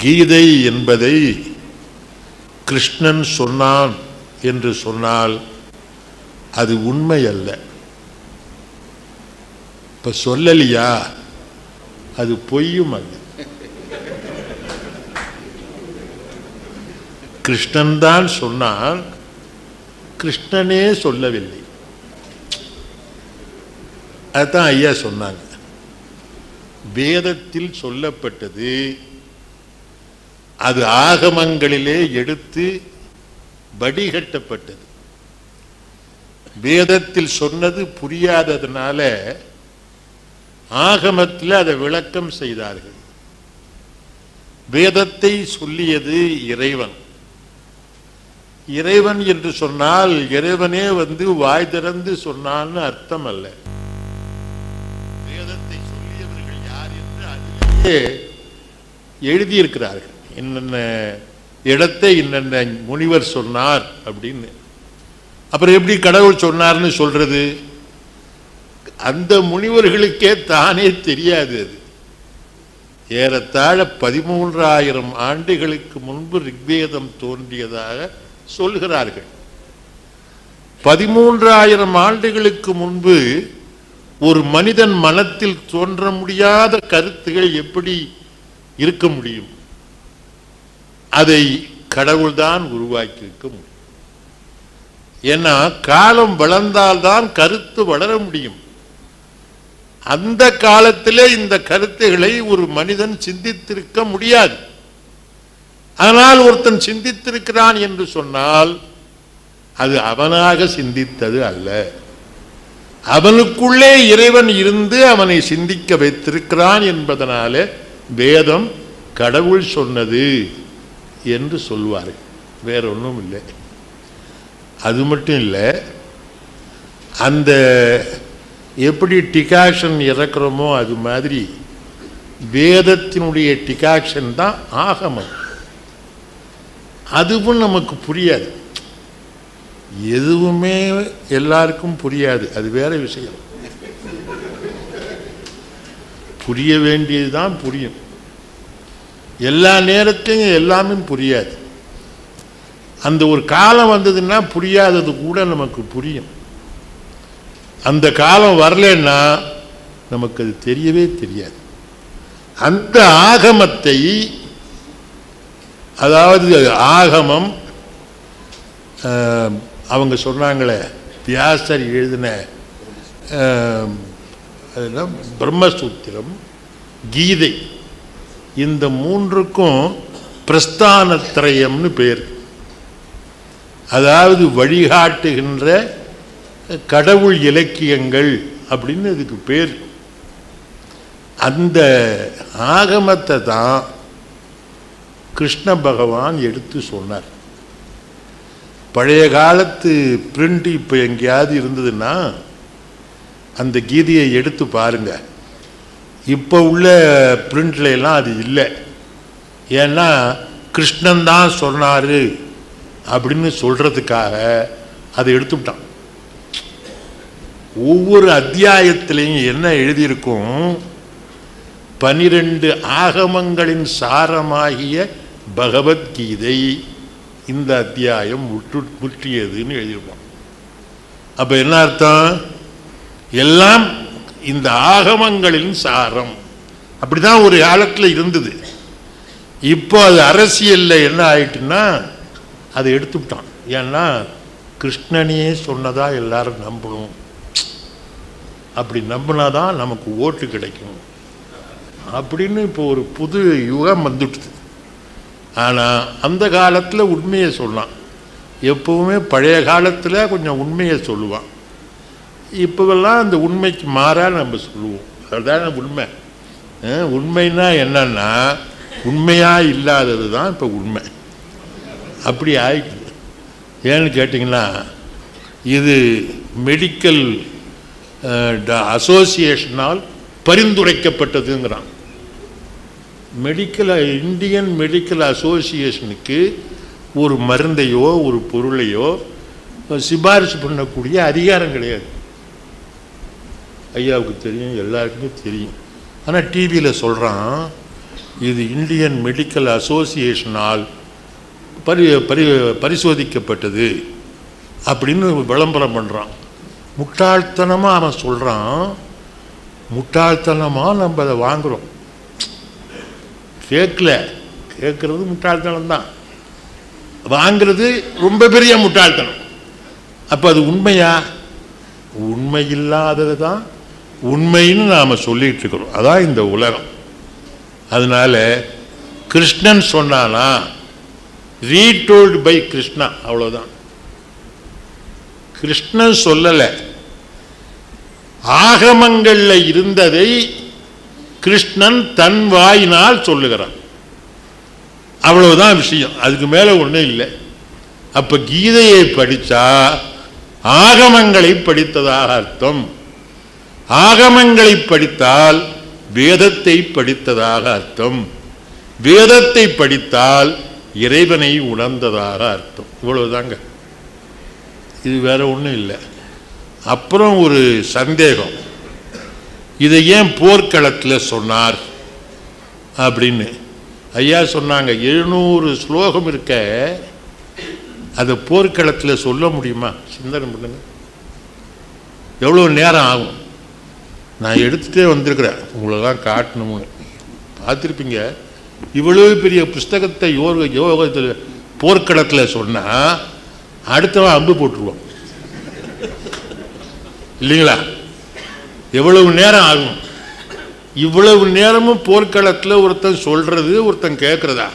கீதை என்பதை கிருஷ்ணன் சொன்னான் என்று சொன்னால் அது உண்மை அல்ல. இப்ப சொல்லலையா, அது பொய்யும் அல்ல. கிருஷ்ணன் தான் சொன்னான், கிருஷ்ணனே சொல்லவில்லை. அதுதான் ஐயா சொன்னாங்க. வேதத்தில் சொல்லப்பட்டது அது ஆகமங்களிலே எடுத்து வடிகட்டப்பட்டது. வேதத்தில் சொன்னது புரியாததுனால ஆகமத்தில் அதை விளக்கம் செய்தார்கள். வேதத்தை சொல்லியது இறைவன். இறைவன் என்று சொன்னால் இறைவனே வாய் திறந்து சொன்னான்னு அர்த்தம் அல்ல. வேதத்தை சொல்லியவர்கள் யார் என்று அதிலேயே எழுதியிருக்கிறார்கள். என்னென்ன இடத்தை என்னென்ன முனிவர் சொன்னார் அப்படின்னு. அப்புறம் எப்படி கடவுள் சொன்னார்னு சொல்றது? அந்த முனிவர்களுக்கே தானே தெரியாது. அது ஏறத்தாழ 13,000 ஆண்டுகளுக்கு முன்பு ரிக்வேதம் தோன்றியதாக சொல்கிறார்கள். 13,000 ஆண்டுகளுக்கு முன்பு ஒரு மனிதன் மனத்தில் தோன்ற முடியாத கருத்துகள் எப்படி இருக்க முடியும்? அதை கடவுள்தான் உருவாக்கி இருக்க முடியும். ஏன்னா காலம் வளர்ந்தால்தான் கருத்து வளர முடியும். அந்த காலத்திலே இந்த கருத்துகளை ஒரு மனிதன் சிந்தித்திருக்க முடியாது. ஆனால் ஒருத்தன் சிந்தித்திருக்கிறான் என்று சொன்னால் அது அவனாக சிந்தித்தது அல்ல. அவனுக்குள்ளே இறைவன் இருந்து அவனை சிந்திக்க வைத்திருக்கிறான் என்பதனாலே வேதம் கடவுள் சொன்னது என்று சொல்வார்கள். வேற ஒன்றும் இல்லை. அது மட்டும் இல்லை, அந்த எப்படி டிகாக்ஷன் இறக்குறோமோ அது மாதிரி வேதத்தினுடைய டிகாக்ஷன் தான் ஆகமம். அதுவும் நமக்கு புரியாது. எதுவுமே எல்லாருக்கும் புரியாது, அது வேற விஷயம். புரிய வேண்டியதுதான் புரியும். எல்லா நேரத்திலையும் எல்லாமே புரியாது. அந்த ஒரு காலம் வந்ததுன்னா புரியாதது கூட நமக்கு புரியும். அந்த காலம் வரலன்னா நமக்கு அது தெரியவே தெரியாது. அந்த ஆகமத்தை, அதாவது ஆகமம் அவங்க சொன்னாங்களே, வியாசர் எழுதின பிரம்மசூத்திரம், கீதை, இந்த மூன்றுக்கும் பிரஸ்தானத்ரயம்னு பேர். அதாவது வழிகாட்டுகின்ற கடவுள் இலக்கியங்கள் அப்படின்னு இதுக்கு பேர். அந்த ஆகமத்தை தான் கிருஷ்ண பகவான் எடுத்து சொன்னார். பழைய காலத்து பிரிண்ட் இப்போ எங்கேயாவது இருந்ததுன்னா அந்த கீதையை எடுத்து பாருங்க. இப்போ உள்ள பிரிண்ட்ல எல்லாம் அது இல்லை. ஏன்னா கிருஷ்ணன் தான் சொன்னாரு அப்படின்னு சொல்றதுக்காக அதை எடுத்துட்டான். ஒவ்வொரு அத்தியாயத்திலையும் என்ன எழுதியிருக்கும்? 12 ஆகமங்களின் சாரமாகிய பகவத்கீதை இந்த அத்தியாயம் முற்றியதுன்னு எழுதியிருப்பான். அப்ப என்ன அர்த்தம்? எல்லாம் இந்த ஆகமங்களின் சாரம். அப்படிதான் ஒரு காலத்தில் இருந்தது. இப்போ அது அரசியல்ல என்ன ஆயிட்டுன்னா அதை எடுத்துட்டான். ஏன்னா கிருஷ்ணனையே சொன்னதா எல்லாரும் நம்பணும். அப்படி நம்பினாதான் நமக்கு ஓட்டு கிடைக்கும் அப்படின்னு இப்போ ஒரு புது யுகம் வந்துடுது. ஆனால் அந்த காலத்தில் உண்மையை சொல்லலாம். எப்பவுமே பழைய காலத்தில் கொஞ்சம் உண்மையை சொல்லுவான். இப்போவெல்லாம் அந்த உண்மைக்கு மாறா நம்ம சொல்லுவோம். அதுதான் உண்மை. உண்மைன்னா என்னன்னா உண்மையாக இல்லாதது தான் இப்போ உண்மை. அப்படி ஆயிடுது. ஏன்னு கேட்டிங்கன்னா இது மெடிக்கல் அசோசியேஷனால் பரிந்துரைக்கப்பட்டதுங்கிறான். இந்தியன் மெடிக்கல் அசோசியேஷனுக்கு ஒரு மருந்தையோ ஒரு பொருளையோ சிபாரிசு பண்ணக்கூடிய அதிகாரம் கிடையாது. ஐயாவுக்கு தெரியும், எல்லாருக்குமே தெரியும். ஆனால் டிவியில் சொல்கிறான், இது இந்தியன் மெடிக்கல் அசோசியேஷனால் பரிசோதிக்கப்பட்டது அப்படின்னு விளம்பரம் பண்ணுறான். முட்டாள்தனமாக அவன் சொல்கிறான். முட்டாள்தனமாக நம்ம அதை வாங்குகிறோம். கேட்குறது முட்டாள்தனம் தான், வாங்கிறது ரொம்ப பெரிய முட்டாள்தனம். அப்போ அது உண்மையா? உண்மை இல்லாதது தான் உண்மைன்னு நாம் சொல்லிட்டு இருக்கிறோம். அதான் இந்த உலகம். அதனால கிருஷ்ணன் சொன்னானா, ரீடோல்டு பை கிருஷ்ணா, அவ்வளோதான். கிருஷ்ணன் சொல்லலை, ஆகமங்களில் இருந்ததை கிருஷ்ணன் தன் வாயினால் சொல்லுகிறான். அவ்வளவுதான் விஷயம், அதுக்கு மேலே ஒன்றும் இல்லை. அப்போ கீதையை படித்தா ஆகமங்களை படித்ததாக அர்த்தம். ஆகமங்களை படித்தால் வேதத்தை படித்ததாக அர்த்தம். வேதத்தை படித்தால் இறைவனை உணர்ந்ததாக அர்த்தம். இவ்வளவுதாங்க, இது வேற ஒன்றும் இல்லை. அப்புறம் ஒரு சந்தேகம், இதை ஏன் போர்க்களத்தில் சொன்னார் அப்படின்னு. ஐயா சொன்னாங்க, 700 ஸ்லோகம் இருக்க, அதை போர்க்களத்தில் சொல்ல முடியுமா? சிந்தனை பண்ணுங்க, எவ்வளோ நேரம் ஆகும். நான் எடுத்துகிட்டே வந்திருக்கிறேன், உங்களெல்லாம் காட்டணும்னு. பார்த்துருப்பீங்க, இவ்வளோ பெரிய புஸ்தகத்தை யோகத்தில் போர்க்களத்தில் சொன்னால் அடுத்தவன் அம்பு போட்டுருவான் இல்லைங்களா? எவ்வளவு நேரம் ஆகும்? இவ்வளவு நேரமும் போர்க்களத்தில் ஒருத்தன் சொல்றது ஒருத்தன் கேட்கறதா?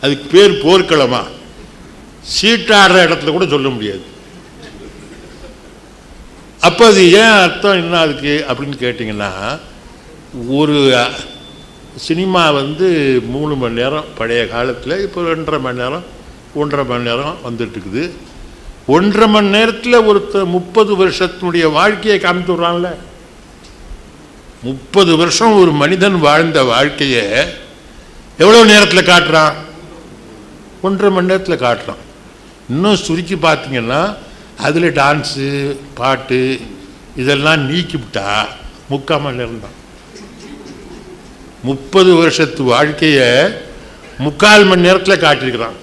அதுக்கு பேர் போர்க்களமா? சீட்டாடுற இடத்துல கூட சொல்ல முடியாது. அப்போ அது ஏன் அர்த்தம் என்ன அதுக்கு அப்படின்னு கேட்டிங்கன்னா, ஒரு சினிமா 3 மணி நேரம் பழைய காலத்தில், இப்போ 2.5 மணி நேரம் 1.5 மணி நேரம் வந்துட்டு இருக்குது. 1.5 மணி நேரத்தில் ஒருத்தர் 30 வருஷத்தினுடைய வாழ்க்கையை காமித்து விடுறான்ல. 30 வருஷம் ஒரு மனிதன் வாழ்ந்த வாழ்க்கையை எவ்வளோ நேரத்தில் காட்டுறான்? 1.5 மணி நேரத்தில் காட்டுறான். இன்னும் சுருக்கி பார்த்தீங்கன்னா அதில் டான்ஸு பாட்டு இதெல்லாம் நீக்கிவிட்டா 3/4 மணி நேரம் தான். 30 வருஷத்து வாழ்க்கையை 3/4 மணி நேரத்தில் காட்டியிருக்கிறான்.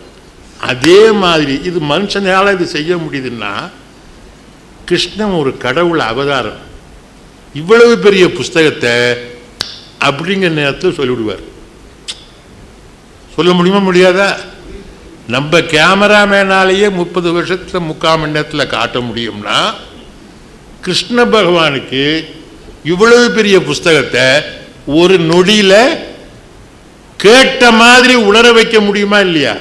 அதே மாதிரி இது மனுஷனால இது செய்ய முடியுதுன்னா, கிருஷ்ணன் ஒரு கடவுள் அவதாரம், இவ்வளவு பெரிய புஸ்தகத்தை அப்படிங்கிற நேரத்தில் சொல்லிவிடுவார். சொல்ல முடியுமா? முடியாதா? நம்ம கேமராமேனாலேயே 30 வருஷத்தில் 3/4 மணி நேரத்தில் காட்ட முடியும்னா, கிருஷ்ண பகவானுக்கு இவ்வளவு பெரிய புஸ்தகத்தை ஒரு நொடியில் கேட்ட மாதிரி உணர வைக்க முடியுமா இல்லையா?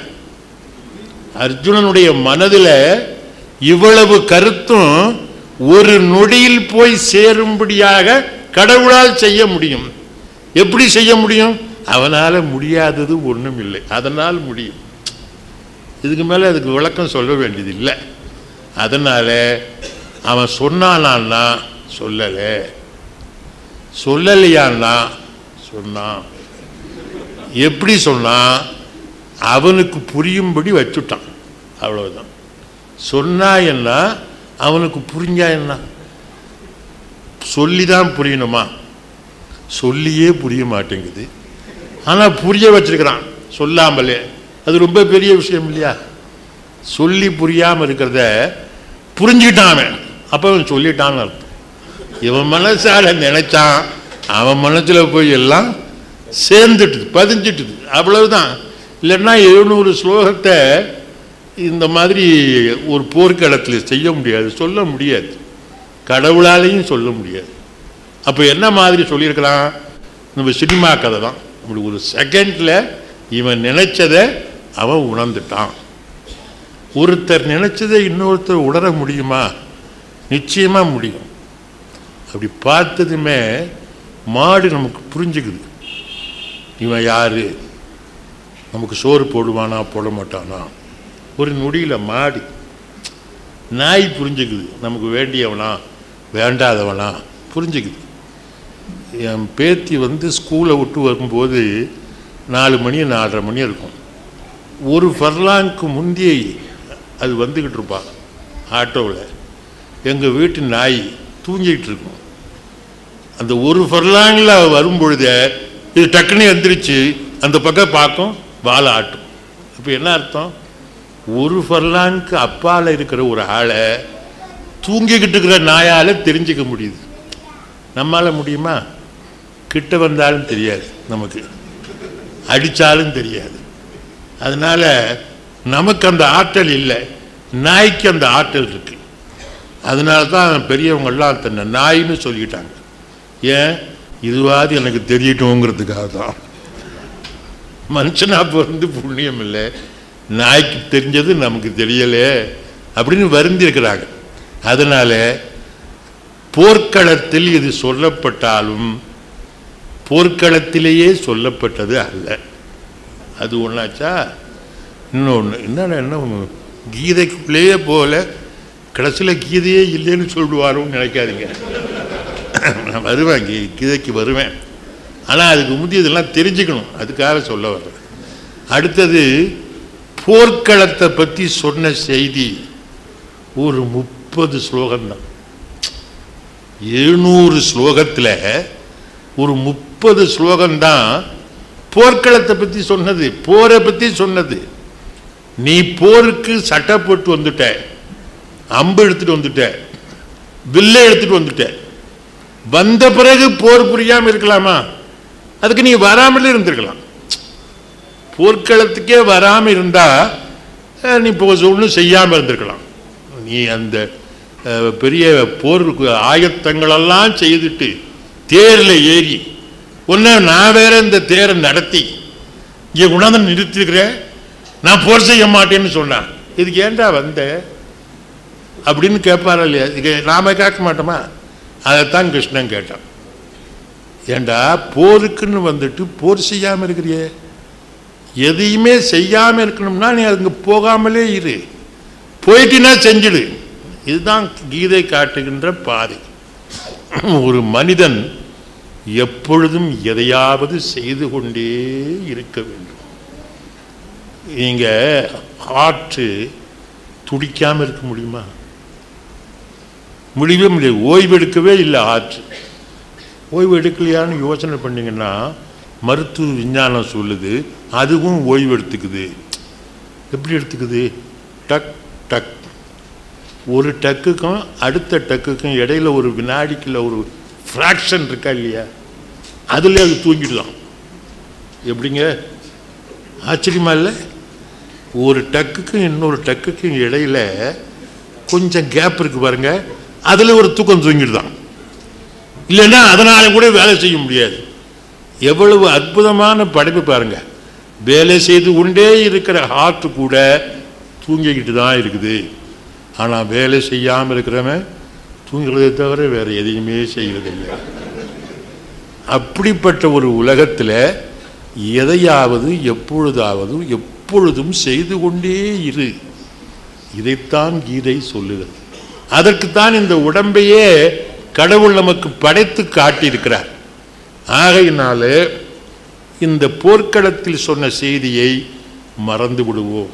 அர்ஜுனனுடைய மனதில் இவ்வளவு கருத்தும் ஒரு நொடியில் போய் சேரும்படியாக கடவுளால் செய்ய முடியும். எப்படி செய்ய முடியும்? அவனால் முடியாதது ஒன்றும் இல்லை, அதனால் முடியும். இதுக்கு மேலே அதுக்கு விளக்கம் சொல்ல வேண்டியது இல்லை. அதனால அவன் சொன்னானா சொல்லலை, சொல்லலையான்னா சொன்னான். எப்படி சொன்னான்? அவனுக்கு புரியும்படி வச்சுட்டான், அவ்வளவுதான். சொன்னா என்ன, அவனுக்கு புரிஞ்சா என்ன? சொல்லிதான் புரியணுமா? சொல்லியே புரிய மாட்டேங்குது, ஆனால் புரிய வச்சிருக்கிறான் சொல்லாமலே. அது ரொம்ப பெரிய விஷயம் இல்லையா? சொல்லி புரியாமல் இருக்கிறத புரிஞ்சுக்கிட்டான், அப்போ அவன் சொல்லிட்டான்னு அர்த்தம். இவன் மனசால நினைச்சான், அவன் மனசில் போய் எல்லாம் சேர்ந்துட்டுது, பதிஞ்சிட்டுது, அவ்வளவுதான். இல்லைன்னா 700 ஸ்லோகத்தை இந்த மாதிரி ஒரு போர்க்களத்தில் செய்ய முடியாது, சொல்ல முடியாது, கடவுளாலையும் சொல்ல முடியாது. அப்போ என்ன மாதிரி சொல்லியிருக்கிறான்? நம்ம சினிமா கதை தான். அப்படி ஒரு செகண்டில் இவன் நினைச்சதை அவன் உணர்ந்துட்டான். ஒருத்தர் நினைச்சதை இன்னொருத்தர் உணர முடியுமா? நிச்சயமாக முடியும். அப்படி பார்த்ததுமே மாடு நமக்கு புரிஞ்சுக்குது, இவன் யாரு, நமக்கு சோறு போடுவானா போட மாட்டானா. ஒரு நொடியில் மாடு, நாய் புரிஞ்சுக்குது, நமக்கு வேண்டியவனா வேண்டாதவனா புரிஞ்சுக்குது. என் பேத்தி ஸ்கூலை விட்டு வரும்போது 4 மணி 4:30 மணி இருக்கும். ஒரு ஃபர்லாங்க்கு முந்தைய அது வந்துக்கிட்டு இருப்பான் ஆட்டோவில். எங்கள் வீட்டு நாய் தூங்கிக்கிட்டு இருக்கும். அந்த ஒரு ஃபர்லாங்கில் வரும்பொழுதே இது டக்குன்னு எந்திரிச்சு அந்த பக்கம் பார்க்கும், வாழை ஆட்டும். இப்போ என்ன அர்த்தம்? ஒரு ஃபர்லாங்க்கு அப்பால் இருக்கிற ஒரு ஆளை தூங்கிக்கிட்டு இருக்கிற நாயால் தெரிஞ்சிக்க முடியுது. நம்மளால் முடியுமா? கிட்ட வந்தாலும் தெரியாது, நமக்கு அடித்தாலும் தெரியாது. அதனால நமக்கு அந்த ஆற்றல் இல்லை, நாய்க்கு அந்த ஆற்றல் இருக்கு. அதனால தான் பெரியவங்கள்லாம் தன்னை நாயின்னு சொல்லிக்கிட்டாங்க. ஏன்? இதுவாது எனக்கு தெரியட்டும்ங்கிறதுக்காக தான். மனுஷனா பிறந்து புண்ணியம் இல்லை, நாய்க்கு தெரிஞ்சது நமக்கு தெரியலே அப்படின்னு வருந்தி இருக்கிறாங்க. அதனால போர்க்களத்தில் இது சொல்லப்பட்டாலும் போர்க்களத்திலேயே சொல்லப்பட்டது அல்ல. அது ஒன்றாச்சா? இன்னொன்று என்ன கீதைக்குள்ளேயே போல கடைசியில் கீதையே இல்லைன்னு சொல்லுவாரோன்னு நினைக்காதீங்க. நான் வருவேன், கீதைக்கு வருவேன். ஆனால் அதுக்கு முந்தைய இதெல்லாம் தெரிஞ்சுக்கணும், அதுக்காக சொல்ல வர்றேன். அடுத்தது போர்க்களத்தை பற்றி சொன்ன செய்தி ஒரு 30 ஸ்லோகம்தான். 700 ஸ்லோகத்தில் ஒரு 30 ஸ்லோகம்தான் போர்க்களத்தை பற்றி சொன்னது, போரை பற்றி சொன்னது. நீ போருக்கு சட்டை போட்டு வந்துட்ட, அம்பு எடுத்துட்டு வந்துட்ட, வில்லை எடுத்துட்டு வந்துட்ட, வந்த பிறகு போர் புரியாமல் இருக்கலாமா? அதுக்கு நீ வராமலே இருந்திருக்கலாம். போர்க்களத்துக்கே வராமல் இருந்தா நீ ஒன்றும் செய்யாமல் இருந்திருக்கலாம். நீ அந்த பெரிய போருக்கு ஆயத்தங்களெல்லாம் செய்துட்டு தேரில் ஏறி ஒன்று நான் வேற இந்த தேரை நடத்தி இங்கே கொண்டாந்து நிறுத்திருக்கிறேன், நான் போர் செய்ய மாட்டேன்னு சொன்னான். இதுக்கு ஏண்டா வந்த அப்படின்னு கேட்பாரா இல்லையா? இது நாம கேட்க மாட்டோமா? அதைத்தான் கிருஷ்ணன் கேட்டான். ஏண்டா போருக்குன்னு வந்துட்டு போர் செய்யாமல் இருக்கிறியே, எதையுமே செய்யாமல் இருக்கணும்னா நீ அதுக்கு போகாமலே இரு, போயிட்டினா செஞ்சிடு. இதுதான் கீதை காட்டுகின்ற பாதை. ஒரு மனிதன் எப்பொழுதும் எதையாவது செய்து கொண்டே இருக்க வேண்டும். நீங்க ஆற்று துடிக்காம இருக்க முடியுமா? முடியவே முடியாது. ஓய்வு எடுக்கவே இல்லை ஆற்று. ஓய்வு எடுக்கலையான்னு யோசனை பண்ணிங்கன்னா மருத்துவ விஞ்ஞானம் சொல்லுது அதுவும் ஓய்வு எடுத்துக்குது. எப்படி எடுத்துக்குது? டக் டக். ஒரு டக்குக்கும் அடுத்த டக்குக்கும் இடையில ஒரு வினாடிக்குள்ள ஒரு ஃப்ராக்ஷன் இருக்கா இல்லையா, அதுல அது தூங்கிடுதான். எப்படிங்க? ஆச்சரியமா இல்லை? ஒரு டக்குக்கும் இன்னொரு டக்குக்கும் இடையில கொஞ்சம் கேப் இருக்கு பாருங்க, அதுல ஒரு தூக்கம் தூங்கிடுதான். இல்லைன்னா அதனால கூட வேலை செய்ய முடியாது. எவ்வளவு அற்புதமான படைப்பு பாருங்க. வேலை செய்து கொண்டே இருக்கிற ஹார்ட் கூட தூங்கிக்கிட்டு தான் இருக்குது. ஆனால் வேலை செய்யாமல் இருக்கிறவன் தூங்குறதை தவிர வேற எதையுமே செய்யறதில்லை. அப்படிப்பட்ட ஒரு உலகத்தில் எதையாவது எப்பொழுதாவது எப்பொழுதும் செய்து கொண்டே இரு. இதைத்தான் கீதை சொல்லுகிறது. அதற்குத்தான் இந்த உடம்பையே கடவுள் நமக்கு படைத்து காட்டியிருக்கிறார். ஆகையினால இந்த போர்க்களத்தில் சொன்ன செய்தியை மறந்து விடுவோம்.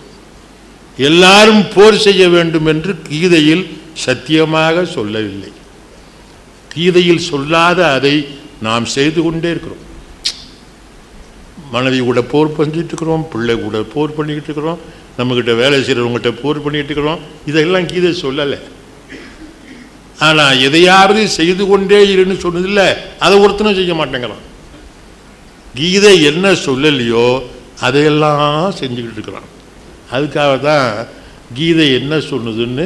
எல்லாரும் போர் செய்ய வேண்டும் என்று கீதையில் சத்தியமாக சொல்லவில்லை. கீதையில் சொல்லாத அதை நாம் செய்து கொண்டே இருக்கிறோம். மனைவி கூட போர் பண்ணிட்டு இருக்கிறோம், பிள்ளை கூட போர் பண்ணிக்கிட்டு இருக்கிறோம், நம்மகிட்ட வேலை செய்கிறவங்ககிட்ட போர் பண்ணிட்டு இருக்கிறோம். இதெல்லாம் கீதை சொல்லலை. ஆனால் எதையாவது செய்து கொண்டே இருன்னு சொன்னதில்லை, அதை ஒருத்தனும் செய்ய மாட்டேங்கிறான். கீதை என்ன சொல்லலையோ அதையெல்லாம் செஞ்சுக்கிட்டு இருக்கிறான். அதுக்காக தான் கீதை என்ன சொன்னதுன்னு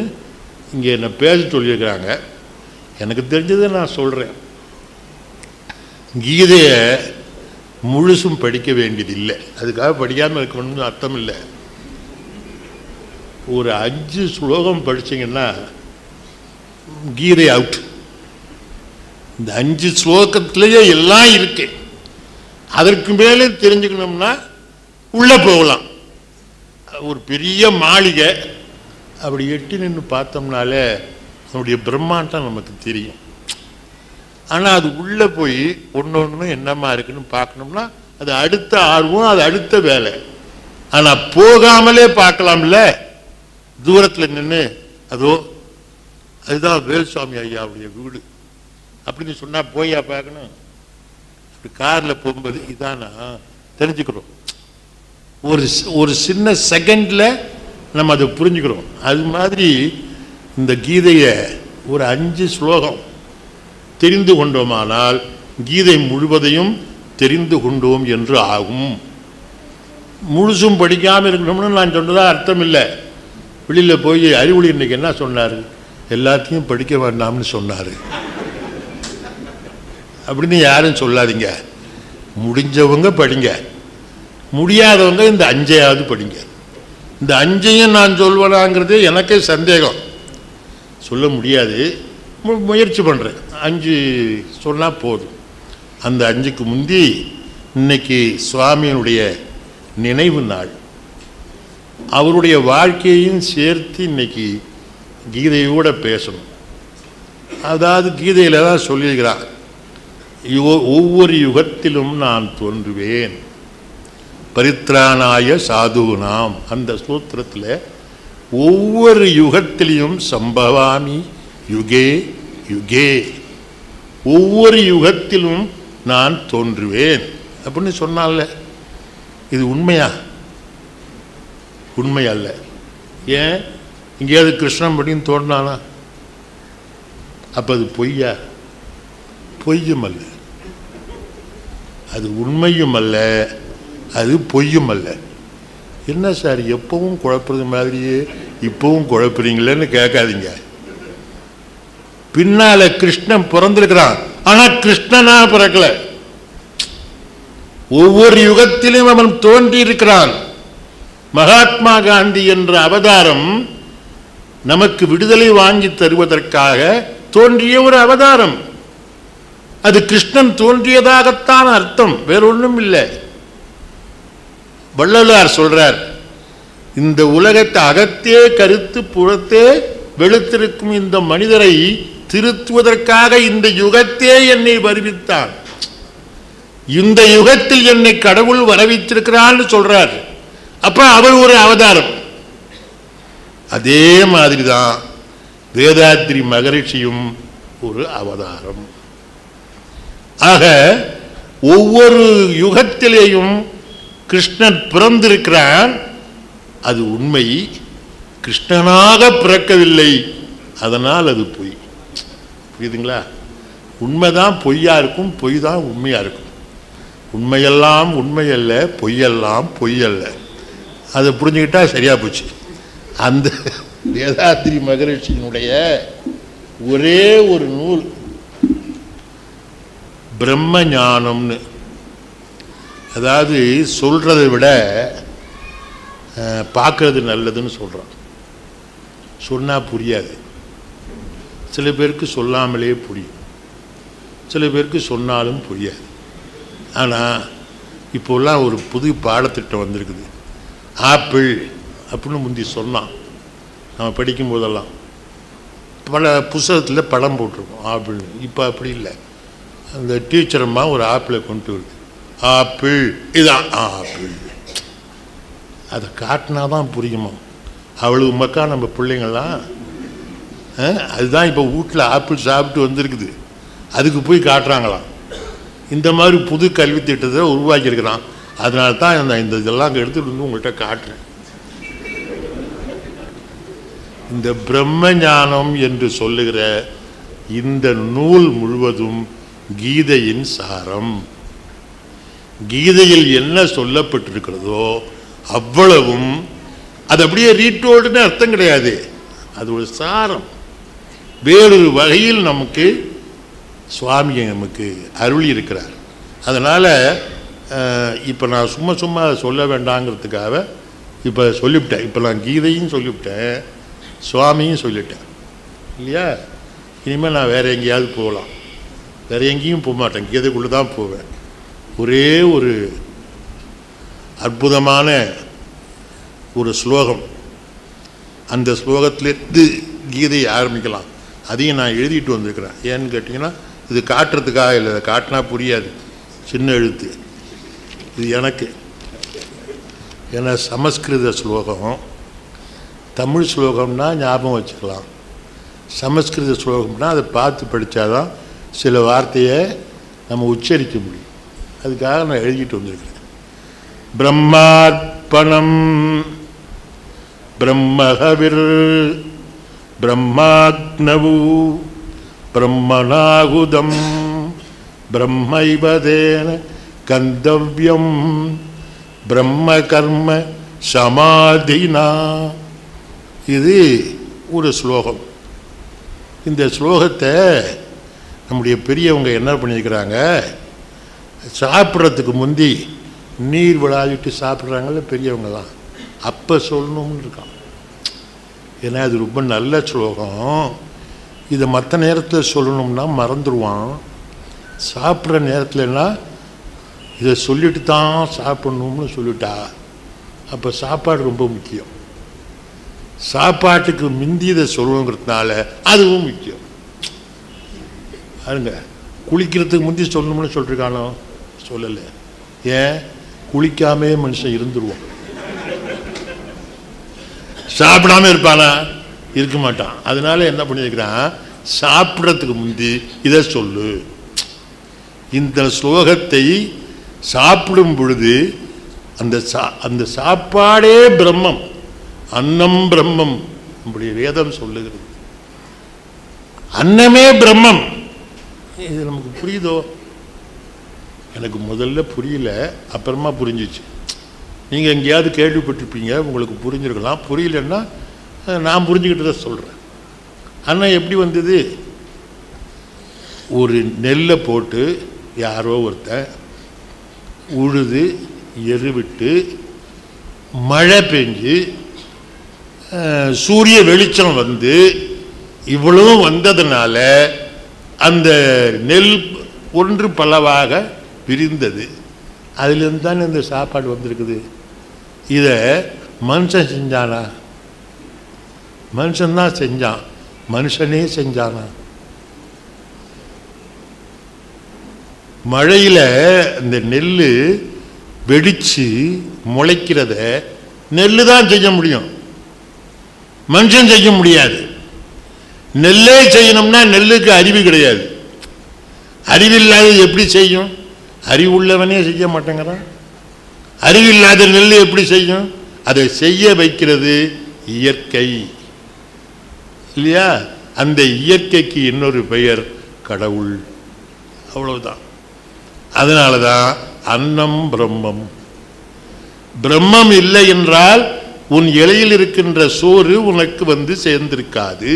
இங்கே என்ன பேச சொல்லியிருக்கிறாங்க. எனக்கு தெரிஞ்சதை நான் சொல்கிறேன். கீதையை முழுசும் படிக்க வேண்டியதில்லை, அதுக்காக படிக்காமல் இருக்கணும்னு அர்த்தம் இல்லை. ஒரு 5 ஸ்லோகம் படிச்சிங்கன்னா கீதை அவுட். இந்த 5 ஸ்லோகத்திலேயே எல்லாம் இருக்கு. அதற்கு மேலே தெரிஞ்சுக்கணும்னா உள்ளே போகலாம். ஒரு பெரிய மாளிகை அப்படி எட்டி நின்று பார்த்தோம்னாலே அதனுடைய பிரம்மாண்டம் நமக்கு தெரியும். ஆனால் அது உள்ளே போய் ஒன்று என்னமா இருக்குன்னு பார்க்கணும்னா அது அடுத்த ஆர்வம், அது அடுத்த வேலை. ஆனால் போகாமலே பார்க்கலாம்ல, தூரத்தில் நின்று அதோ அதுதான் வேல்சுவாமி ஐயாவுடைய வீடு அப்படின்னு சொன்னால் போயா பார்க்கணும். அப்படி காரில் போகும்போது இதானா தெரிஞ்சுக்கிறோம். ஒரு சின்ன செகண்டில் நம்ம அதை புரிஞ்சுக்கிறோம். அது மாதிரி இந்த கீதையை ஒரு 5 ஸ்லோகம் தெரிந்து கொண்டோமானால் கீதை முழுவதையும் தெரிந்து கொண்டோம் என்று ஆகும். முழுசும் படிக்காமல் இருக்கணும்னு நான் சொன்னதாக அர்த்தம் இல்லை. வெளியில் போய் அறிவொளி இன்னைக்கு என்ன சொன்னார், எல்லாத்தையும் படிக்க வேண்டாம்னு சொன்னார் அப்படின்னு யாரும் சொல்லாதீங்க. முடிஞ்சவங்க படிங்க, முடியாதவங்க இந்த 5ஐயாவது படிங்க. இந்த 5ஐயும் நான் சொல்வேனாங்கிறது எனக்கே சந்தேகம், சொல்ல முடியாது. முயற்சி பண்ணுறேன். 5 சொன்னால் போதும். அந்த 5க்கு முந்தி இன்னைக்கு சுவாமியினுடைய நினைவு நாள். அவருடைய வாழ்க்கையையும் சேர்த்து இன்னைக்கு கீதையோட பேசணும். அதாவது கீதையில் தான் சொல்லியிருக்கிறான், ஒவ்வொரு யுகத்திலும் நான் தோன்றுவேன் பரித்ராணாய சாதுனாம். அந்த ஸ்தோத்திரத்தில் ஒவ்வொரு யுகத்திலையும் சம்பவாமி யுகே யுகே, ஒவ்வொரு யுகத்திலும் நான் தோன்றுவேன் அப்படின்னு சொன்னால இது உண்மையா? உண்மை அல்ல. ஏன் இங்கேயாவது கிருஷ்ணன் படின்னு தோன்றானா? அப்போ அது பொய்யா? பொய்யும் அல்ல, அது உண்மையும் அல்ல, அது பொய்யும் அல்ல. என்ன சார் எப்பவும் குழப்பறது மாதிரியே இப்பவும் குழப்புறீங்களேன்னு கேட்காதீங்க. பின்னால கிருஷ்ணன் பிறந்திருக்கிறான், ஆனா கிருஷ்ணனா பிறக்கல. ஒவ்வொரு யுகத்திலும் அவன் தோன்றி இருக்கிறான். மகாத்மா காந்தி என்ற அவதாரம் நமக்கு விடுதலை வாங்கி தருவதற்காக தோன்றிய ஒரு அவதாரம். அது கிருஷ்ணன் தோன்றியதாகத்தான் அர்த்தம், வேறொன்றும் இல்லை. வள்ளலார் சொல்றார், இந்த உலகத்தை அகத்தே கருத்து புறத்தே வெளுத்திருக்கும் இந்த மனிதரை திருத்துவதற்காக இந்த யுகத்தே என்னை வருவித்தான், இந்த யுகத்தில் என்னை கடவுள் வரவித்திருக்கிறான்னு சொல்றார். அப்ப அவர் ஒரு அவதாரம். அதே மாதிரிதான் வேதாத்ரி மகரிஷியும் ஒரு அவதாரம். ஆக ஒவ்வொரு யுகத்திலேயும் கிருஷ்ணன் பிறந்திருக்கிறான், அது உண்மை. கிருஷ்ணனாக பிறக்கவில்லை, அதனால் அது பொய். புரியுதுங்களா? உண்மைதான் பொய்யா இருக்கும், பொய் தான் உண்மையா இருக்கும். உண்மையெல்லாம் உண்மையல்ல, பொய்யெல்லாம் பொய்யல்ல. அதை புரிஞ்சுக்கிட்டா சரியா போச்சு. அந்த வேதாத்ரி மகரிஷியினுடைய ஒரே ஒரு நூல் பிரம்ம ஞானம்னு, அதாவது சொல்றதை விட பார்க்கறது நல்லதுன்னு சொல்றான். சொன்னா புரியாது, சில பேருக்கு சொல்லாமலே புரியும், சில பேருக்கு சொன்னாலும் புரியாது. ஆனால் இப்போல்லாம் ஒரு புது பாடத்திட்டம் வந்திருக்குது. ஆப்பிள் அப்படின்னு முந்தி சொன்னான், நம்ம படிக்கும் போதெல்லாம் பல புத்தகத்தில் படம் போட்டிருக்கோம் ஆப்பிள். இப்போ அப்படி இல்லை, அந்த டீச்சரம்மா ஒரு ஆப்பிளை கொண்டு வருது, ஆப்பிள் இதான் ஆப்பிள். அதை காட்டினா தான் புரியுமா? அவ்வளவு மக்கா நம்ம பிள்ளைங்கள்லாம். அதுதான் இப்போ வீட்டில் ஆப்பிள் சாப்பிட்டு வந்திருக்குது, அதுக்கு போய் காட்டுறாங்களாம். இந்த மாதிரி புது கல்வி திட்டத்தை உருவாக்கியிருக்கிறான். அதனால தான் இந்த இதெல்லாம் எடுத்துகிட்டு வந்து உங்கள்கிட்ட காட்டுறேன். இந்த பிரம்ம ஞானம் என்று சொல்லுகிற இந்த நூல் முழுவதும் கீதையின் சாரம். கீதையில் என்ன சொல்லப்பட்டிருக்கிறதோ அவ்வளவும் அது அப்படியே ரீட்டோல்டுன்னு அர்த்தம் கிடையாது, அது ஒரு சாரம். வேறொரு வகையில் நமக்கு சுவாமி நமக்கு அருளி இருக்கிறார். அதனால் இப்போ நான் சும்மா சொல்ல வேண்டாங்கிறதுக்காக இப்போ சொல்லிவிட்டேன். இப்போ நான் கீதையும் சொல்லிவிட்டேன், சுவாமியும் சொல்லிட்டேன் இல்லையா? இனிமேல் நான் வேறு எங்கேயாவது போகலாம், வேறு எங்கேயும் போக மாட்டேன், கீதைக்குள்ளே தான் போவேன். ஒரே ஒரு அற்புதமான ஒரு ஸ்லோகம், அந்த ஸ்லோகத்திலிருந்து கீதையை ஆரம்பிக்கலாம். அதையும் நான் எழுதிட்டு வந்திருக்கிறேன். ஏன்னு கேட்டிங்கன்னா இது காட்டுறதுக்காக இல்லை, காட்டினா புரியாது, சின்ன எழுத்து இது எனக்கு. ஏன்னா சமஸ்கிருத ஸ்லோகம், தமிழ் ஸ்லோகம்னா ஞாபகம் வச்சுக்கலாம், சமஸ்கிருத ஸ்லோகம்னா அதை பார்த்து படித்தாதான் சில வார்த்தையை நம்ம உச்சரிக்க முடியும். அதுக்காக நான் எழுதிட்டு வந்திருக்கிறேன். பிரம்மார்ப்பணம் பிரம்மஹவிர் பிரம்மாக்னவு பிரம்மநாகுதம் பிரம்மைவதேன கந்தவ்யம் பிரம்ம கர்ம சமாதினா. இது ஒரு ஸ்லோகம். இந்த ஸ்லோகத்தை நம்முடைய பெரியவங்க என்ன பண்ணியிருக்கிறாங்க, சாப்பிட்றதுக்கு முந்தி நீர் விளையாடிட்டு சாப்பிட்றாங்கல்ல பெரியவங்க தான், அப்போ சொல்லணும்னு இருக்கான். ஏன்னா அது ரொம்ப நல்ல ஸ்லோகம். இதை மற்ற நேரத்தில் சொல்லணும்னா மறந்துடுவான். சாப்பிட்ற நேரத்துலன்னா இதை சொல்லிட்டு தான் சாப்பிட்ணும்னு சொல்லிட்டா அப்போ சாப்பாடு ரொம்ப முக்கியம். சாப்பாட்டுக்கு முந்தி இதை சொல்லணுங்கிறதுனால அதுவும் முக்கியம். பாருங்க, குளிக்கிறதுக்கு முந்தி சொல்லணும்னு சொல்லிருக்கானோ, சொல்லலை. ஏன்? குளிக்காமே மனுஷன் இருந்துருவான். சாப்பிடாம இருப்பானா? இருக்க மாட்டான். அதனால என்ன பண்ணியிருக்கிறான், சாப்பிட்றதுக்கு முந்தி இதை சொல்லு. இந்த ஸ்லோகத்தை சாப்பிடும் பொழுது அந்த சாப்பாடே பிரம்மம், அன்னம் பிரம்மம். நம்முடைய வேதம் சொல்லுகிறது அன்னமே பிரம்மம். இது நமக்கு புரியுதோ? எனக்கு முதல்ல புரியல, அப்புறமா புரிஞ்சிச்சு. நீங்கள் எங்கேயாவது கேள்விப்பட்டிருப்பீங்க, உங்களுக்கு புரிஞ்சிருக்கலாம். புரியலன்னா நான் புரிஞ்சுக்கிட்டதை சொல்கிறேன். அண்ணன் எப்படி வந்தது? ஒரு நெல்லை போட்டு யாரோ ஒருத்தன் உழுது எருவிட்டு மழை பெஞ்சு சூரிய வெளிச்சம் வந்து இவ்வளவும் வந்ததுனால அந்த நெல் ஒன்று பலவாக விரிந்தது. அதிலிருந்து தான் இந்த சாப்பாடு வந்திருக்குது. இதை மனுஷன் செஞ்சானா? மனுஷன்தான் செஞ்சான். மனுஷனே செஞ்சானா? மழையில் இந்த நெல் வெடிச்சு முளைக்கிறத நெல்லு தான் செய்ய முடியும், மனுஷன் செய்ய முடியாது. நெல்லே செய்யணும்னா நெல்லுக்கு அறிவு கிடையாது. அறிவில்லாத எப்படி செய்யும்? அறிவுள்ளவனே செய்ய மாட்டேங்கிறான். அறிவில்லாத நெல் எப்படி செய்யும்? அதை செய்ய வைக்கிறது இயற்கை இல்லையா? அந்த இயற்கைக்கு இன்னொரு பெயர் கடவுள். அவ்வளவுதான். அதனால தான் அன்னம் பிரம்மம். பிரம்மம் இல்லை என்றால் உன் இலையில் இருக்கின்ற சோறு உனக்கு வந்து சேர்ந்திருக்காது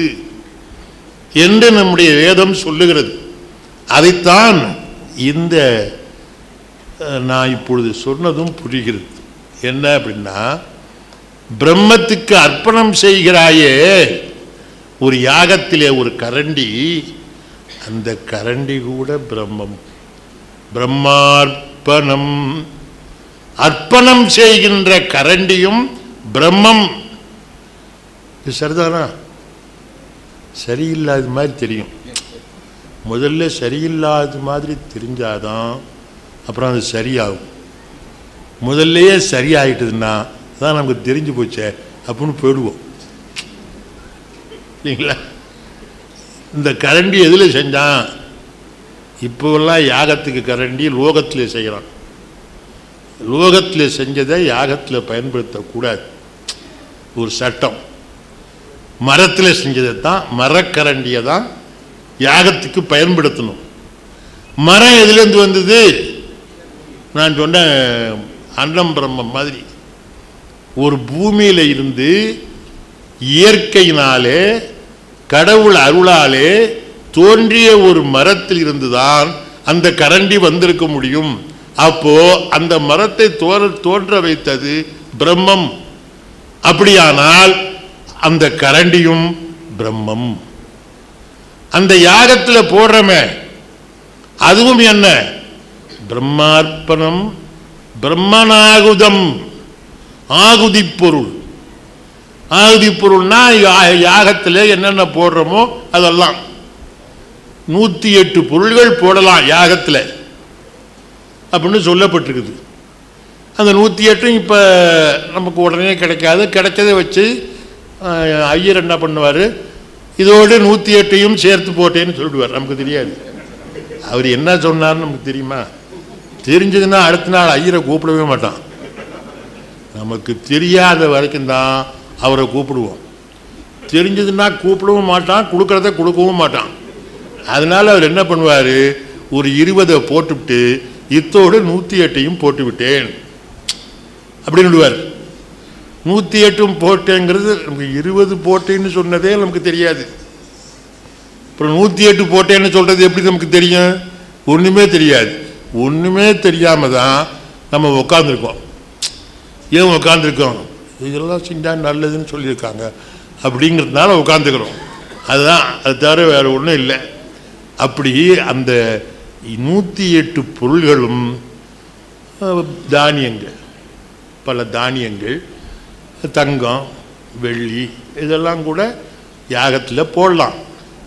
என்று நம்முடைய வேதம் சொல்லுகிறது. அதைத்தான் இந்த நான் இப்பொழுது சொன்னதும் புரிகிறது. என்ன அப்படின்னா, பிரம்மத்துக்கு அர்ப்பணம் செய்கிறாயே ஒரு யாகத்திலே ஒரு கரண்டி, அந்த கரண்டி கூட பிரம்மம். பிரம்மார்ப்பணம், அர்ப்பணம் செய்கின்ற கரண்டியும் பிரம்மம். இது சரிதானா? சரியில்லாத மாதிரி தெரியும். முதல்ல சரியில்லாத மாதிரி தெரிஞ்சாதான் அப்புறம் அது சரியாகும். முதல்லையே சரியாயிட்டதுன்னா தான் நமக்கு தெரிஞ்சு போச்சே அப்படின்னு போயிடுவோம் இல்லைங்களா? இந்த கரண்டி எதில் செஞ்சான்? இப்போவெல்லாம் யாகத்துக்கு கரண்டி லோகத்தில் செய்கிறான். லோகத்தில் செஞ்சதை யாகத்தில் பயன்படுத்தக்கூடாது, ஒரு சட்டம். மரத்தில் செஞ்சதை தான், மரக்கரண்டியை தான் யாகத்துக்கு பயன்படுத்தணும். மரம் எதுலேருந்து வந்தது? நான் சொன்ன அன்னம் பிரம்மம் மாதிரி ஒரு பூமியில் இருந்து இயற்கையினாலே கடவுள் அருளாலே தோன்றிய ஒரு மரத்தில் இருந்துதான் அந்த கரண்டி வந்திருக்க முடியும். அப்போ அந்த மரத்தை தோன்ற வைத்தது பிரம்மம். அப்படியானால் அந்த கரண்டியும் பிரம்மம். அந்த யாகத்தில் போடுறமே அதுவும் என்ன? பிரம்மார்ப்பணம் பிரம்மனாகுதம். ஆகுதி பொருள். ஆகுதி பொருள்னா யாகத்தில் என்னென்ன போடுறோமோ அதெல்லாம் 108 பொருள்கள் போடலாம் யாகத்தில் அப்படின்னு சொல்லப்பட்டிருக்குது. அந்த 108 இப்போ நமக்கு உடனே கிடைக்காது. கிடைச்சதை வச்சு ஐயர் என்ன பண்ணுவார், இதோடு 108ஐயும் சேர்த்து போட்டேன்னு சொல்லிடுவார். நமக்கு தெரியாது அவர் என்ன சொன்னார்னு நமக்கு தெரியுமா? தெரிஞ்சதுன்னா அடுத்த நாள் ஐயரை கூப்பிடவே மாட்டான். நமக்கு தெரியாத வரைக்கும் தான் அவரை கூப்பிடுவோம். தெரிஞ்சதுன்னா கூப்பிடவும் மாட்டான், கொடுக்கறத கொடுக்கவும் மாட்டான். அதனால் அவர் என்ன பண்ணுவார், ஒரு 20 போட்டுவிட்டு இத்தோடு 108 போட்டு விட்டேன் அப்படின்னு விடுவார். 108 போட்டேங்கிறது நமக்கு 20 போட்டேன்னு சொன்னதே நமக்கு தெரியாது. அப்புறம் 108 போட்டேன்னு சொல்கிறது எப்படி நமக்கு தெரியும்? ஒன்றுமே தெரியாது. ஒன்றுமே தெரியாமல் தான் நம்ம உட்காந்துருக்கோம். ஏன் உட்காந்துருக்கோம்? இதெல்லாம் செஞ்சால் நல்லதுன்னு சொல்லியிருக்காங்க அப்படிங்கிறதுனால உட்காந்துக்கிறோம். அதுதான், அது தவிர வேறு ஒன்றும் இல்லை. அப்படி அந்த 108 பொருள்களும் தானியங்கள், பல தானியங்கள், தங்கம், வெள்ளி, இதெல்லாம் கூட யாகத்தில் போடலாம்.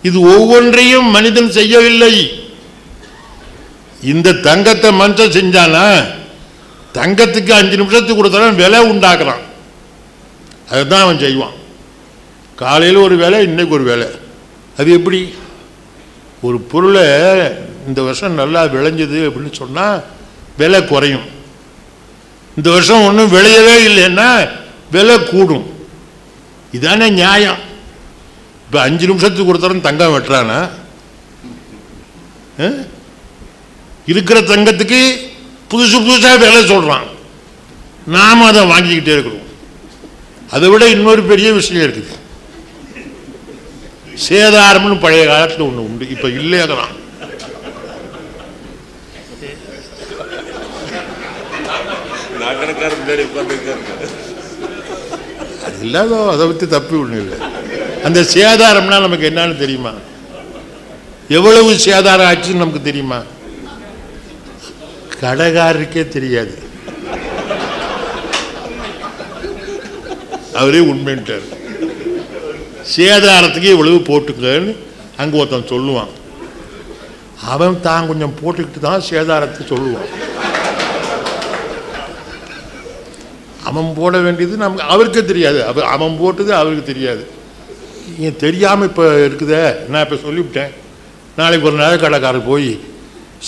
இது ஒவ்வொன்றையும் மனிதன் செய்யவில்லை. இந்த தங்கத்தை மனுஷன் செஞ்சானா, தங்கத்துக்கு 5 நிமிஷத்துக்கு கொடுத்தாலும் விலை உண்டாக்குறான். அதுதான் அவன் செய்வான். காலையில் ஒரு வேலை, இன்னைக்கு ஒரு வேலை. அது எப்படி? ஒரு பொருளை இந்த வருஷம் நல்லா விளைஞ்சது அப்படின்னு சொன்னால் விலை குறையும். இந்த வருஷம் ஒன்றும் விளையவே இல்லைன்னா விலை கூடும். இதானே நியாயம். இப்போ 5 நிமிஷத்துக்கு கொடுத்தாலும் தங்கம் வெட்டுறானா? இருக்கிற தங்கத்துக்கு புதுசு புதுசாக விலை சொல்கிறான். நாம் அதை வாங்கிக்கிட்டே இருக்கிறோம். அதை விட இன்னொரு பெரிய விஷயம் இருக்குது. சேதாரம்னு பழைய காலத்தில் ஒன்று உண்டு, இப்போ இல்லையாகிறான். அது இல்லாத அதை பற்றி தப்பு ஒன்றும் இல்லை. அந்த சேதாரம்னா நமக்கு என்னன்னு தெரியுமா? எவ்வளவு சேதாரம் ஆச்சுன்னு நமக்கு தெரியுமா? கடைக்காரருக்கே தெரியாது. அவரே உண்மைன்ட்டார். சேதாரத்துக்கு இவ்வளவு போட்டுக்கன்னு அங்கே ஒருத்தன் சொல்லுவான். அவன் தான் கொஞ்சம் போட்டுக்கிட்டு தான் சேதாரத்தை சொல்லுவான். அவன் போட வேண்டியது நமக்கு அவருக்கு தெரியாது. அவன் போட்டது அவருக்கு தெரியாது. ஏன் தெரியாமல் இப்போ இருக்குதே, நான் இப்போ சொல்லிவிட்டேன். நாளைக்கு ஒரு நாள் கடைக்காரர் போய்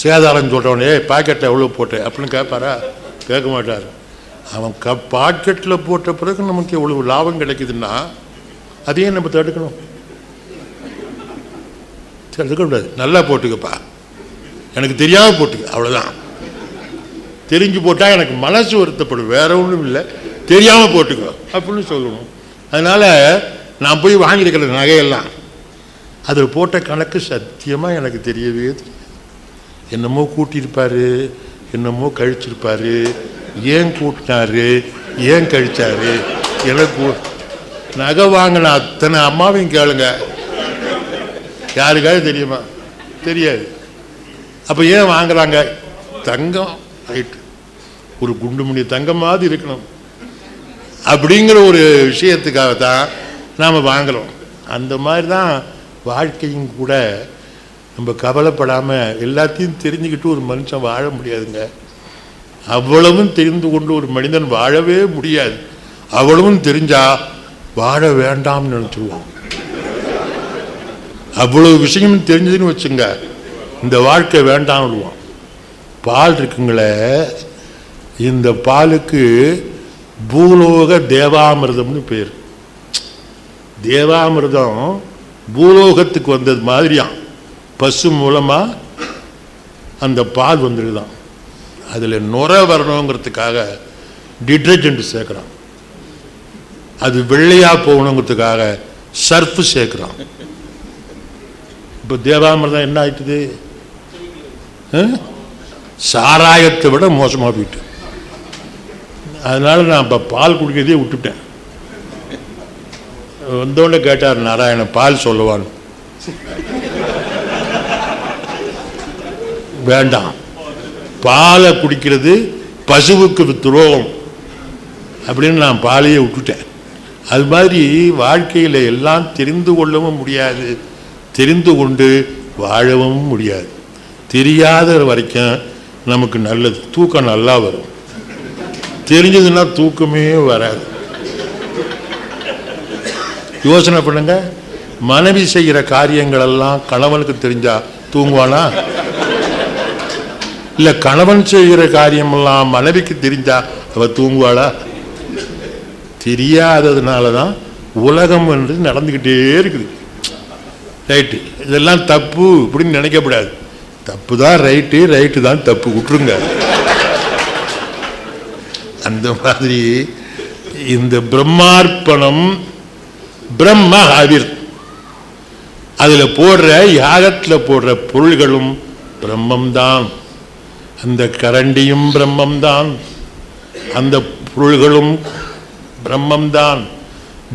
சேதாரம் சொல்கிறவனே பாக்கெட்டில் எவ்வளோ போட்டேன் அப்படின்னு கேட்பாரா? கேட்க மாட்டார். அவன் பாக்கெட்டில் போட்ட பிறகு நமக்கு எவ்வளோ லாபம் கிடைக்குதுன்னா அதையும் நம்ம தடுக்கணும். தடுக்கக்கூடாது. நல்லா போட்டுக்கப்பா, எனக்கு தெரியாமல் போட்டுக்க, அவ்வளோதான். தெரிஞ்சு போட்டால் எனக்கு மனசு வருத்தப்படும், வேற ஒன்றும் இல்லை. தெரியாமல் போட்டுக்கோ அப்படின்னு சொல்லணும். அதனால் நான் போய் வாங்கியிருக்கிற நகையெல்லாம் அதில் போட்ட கணக்கு சத்தியமாக எனக்கு தெரியவே தெரியாது. என்னமோ கூட்டியிருப்பார், என்னமோ கழிச்சிருப்பார். ஏன் கூட்டினாரு, ஏன் கழிச்சாரு? எனக்கு நகை வாங்கின அத்தனை அம்மாவையும் கேளுங்க, யாருக்காவது தெரியுமா? தெரியாது. அப்போ ஏன் வாங்குறாங்க? தங்கம் ரைட்டு, ஒரு குண்டுமணி தங்கமாவது இருக்கணும் அப்படிங்கிற ஒரு விஷயத்துக்காகத்தான் நாம் வாங்குகிறோம். அந்த மாதிரி தான் வாழ்க்கையும் கூட. நம்ம கவலைப்படாமல் எல்லாத்தையும் தெரிஞ்சுக்கிட்டு ஒரு மனுஷன் வாழ முடியாதுங்க. அவ்வளவும் தெரிந்து கொண்டு ஒரு மனிதன் வாழவே முடியாது. அவ்வளவும் தெரிஞ்சா வாழ வேண்டாம்னு நினச்சிடுவோம். அவ்வளவு விஷயம் தெரிஞ்சதுன்னு வச்சுங்க, இந்த வாழ்க்கை வேண்டாம் விடுவோம். பால் இருக்குங்களே, இந்த பாலுக்கு பூலோக தேவாமிர்தம்னு பேர். தேவாமிர்தம் பூலோகத்துக்கு வந்தது மாதிரியாம். பசு மூலமாக அந்த பால் வந்துடுதான். அதில் நுர வரணுங்கிறதுக்காக டிட்டர்ஜென்ட் சேர்க்குறான். அது வெள்ளையாக போகணுங்கிறதுக்காக சர்ஃபு சேர்க்குறான். இப்போ தேவாமிர்தம் என்ன ஆயிட்டுது? சாராயத்தை விட மோசமாக போயிட்டு. அதனால் நான் இப்போ பால் குடிக்கிறதே விட்டுவிட்டேன். வந்தோடனே கேட்டார் நாராயணன், பால் சொல்லுவான்னு. வேண்டாம், பாலை குடிக்கிறது பசுவுக்கு துரோகம் அப்படின்னு நான் பாலையே விட்டுட்டேன். அது மாதிரி வாழ்க்கையில் எல்லாம் தெரிந்து கொள்ளவும் முடியாது, தெரிந்து கொண்டு வாழவும் முடியாது. தெரியாத வரைக்கும் நமக்கு நல்லது, தூக்கம் நல்லா வரும். தெரிஞ்சதுன்னா தூக்கமே வராது. யோசனை பண்ணுங்க, மனைவி செய்கிற காரியங்கள் எல்லாம் கணவனுக்கு தெரிஞ்சா தூங்குவானா? இல்லை கணவன் செய்கிற காரியமெல்லாம் மனைவிக்கு தெரிஞ்சா அவ தூங்குவாளா? தெரியாததுனால தான் உலகம் என்று நடந்துக்கிட்டே இருக்குது. ரைட்டு, இதெல்லாம் தப்பு இப்படின்னு நினைக்கப்படாது. தப்பு தான் ரைட்டு, ரைட்டு தான் தப்பு, விட்டுருங்க. அந்த மாதிரி இந்த பிரம்மார்ப்பணம், பிரம்ம ஹவிர், அதில் போடுற யாகத்தில் போடுற பொருள்களும் பிரம்மம்தான். அந்த கரண்டியும் பிரம்மம்தான், அந்த பொருள்களும் பிரம்மம்தான்.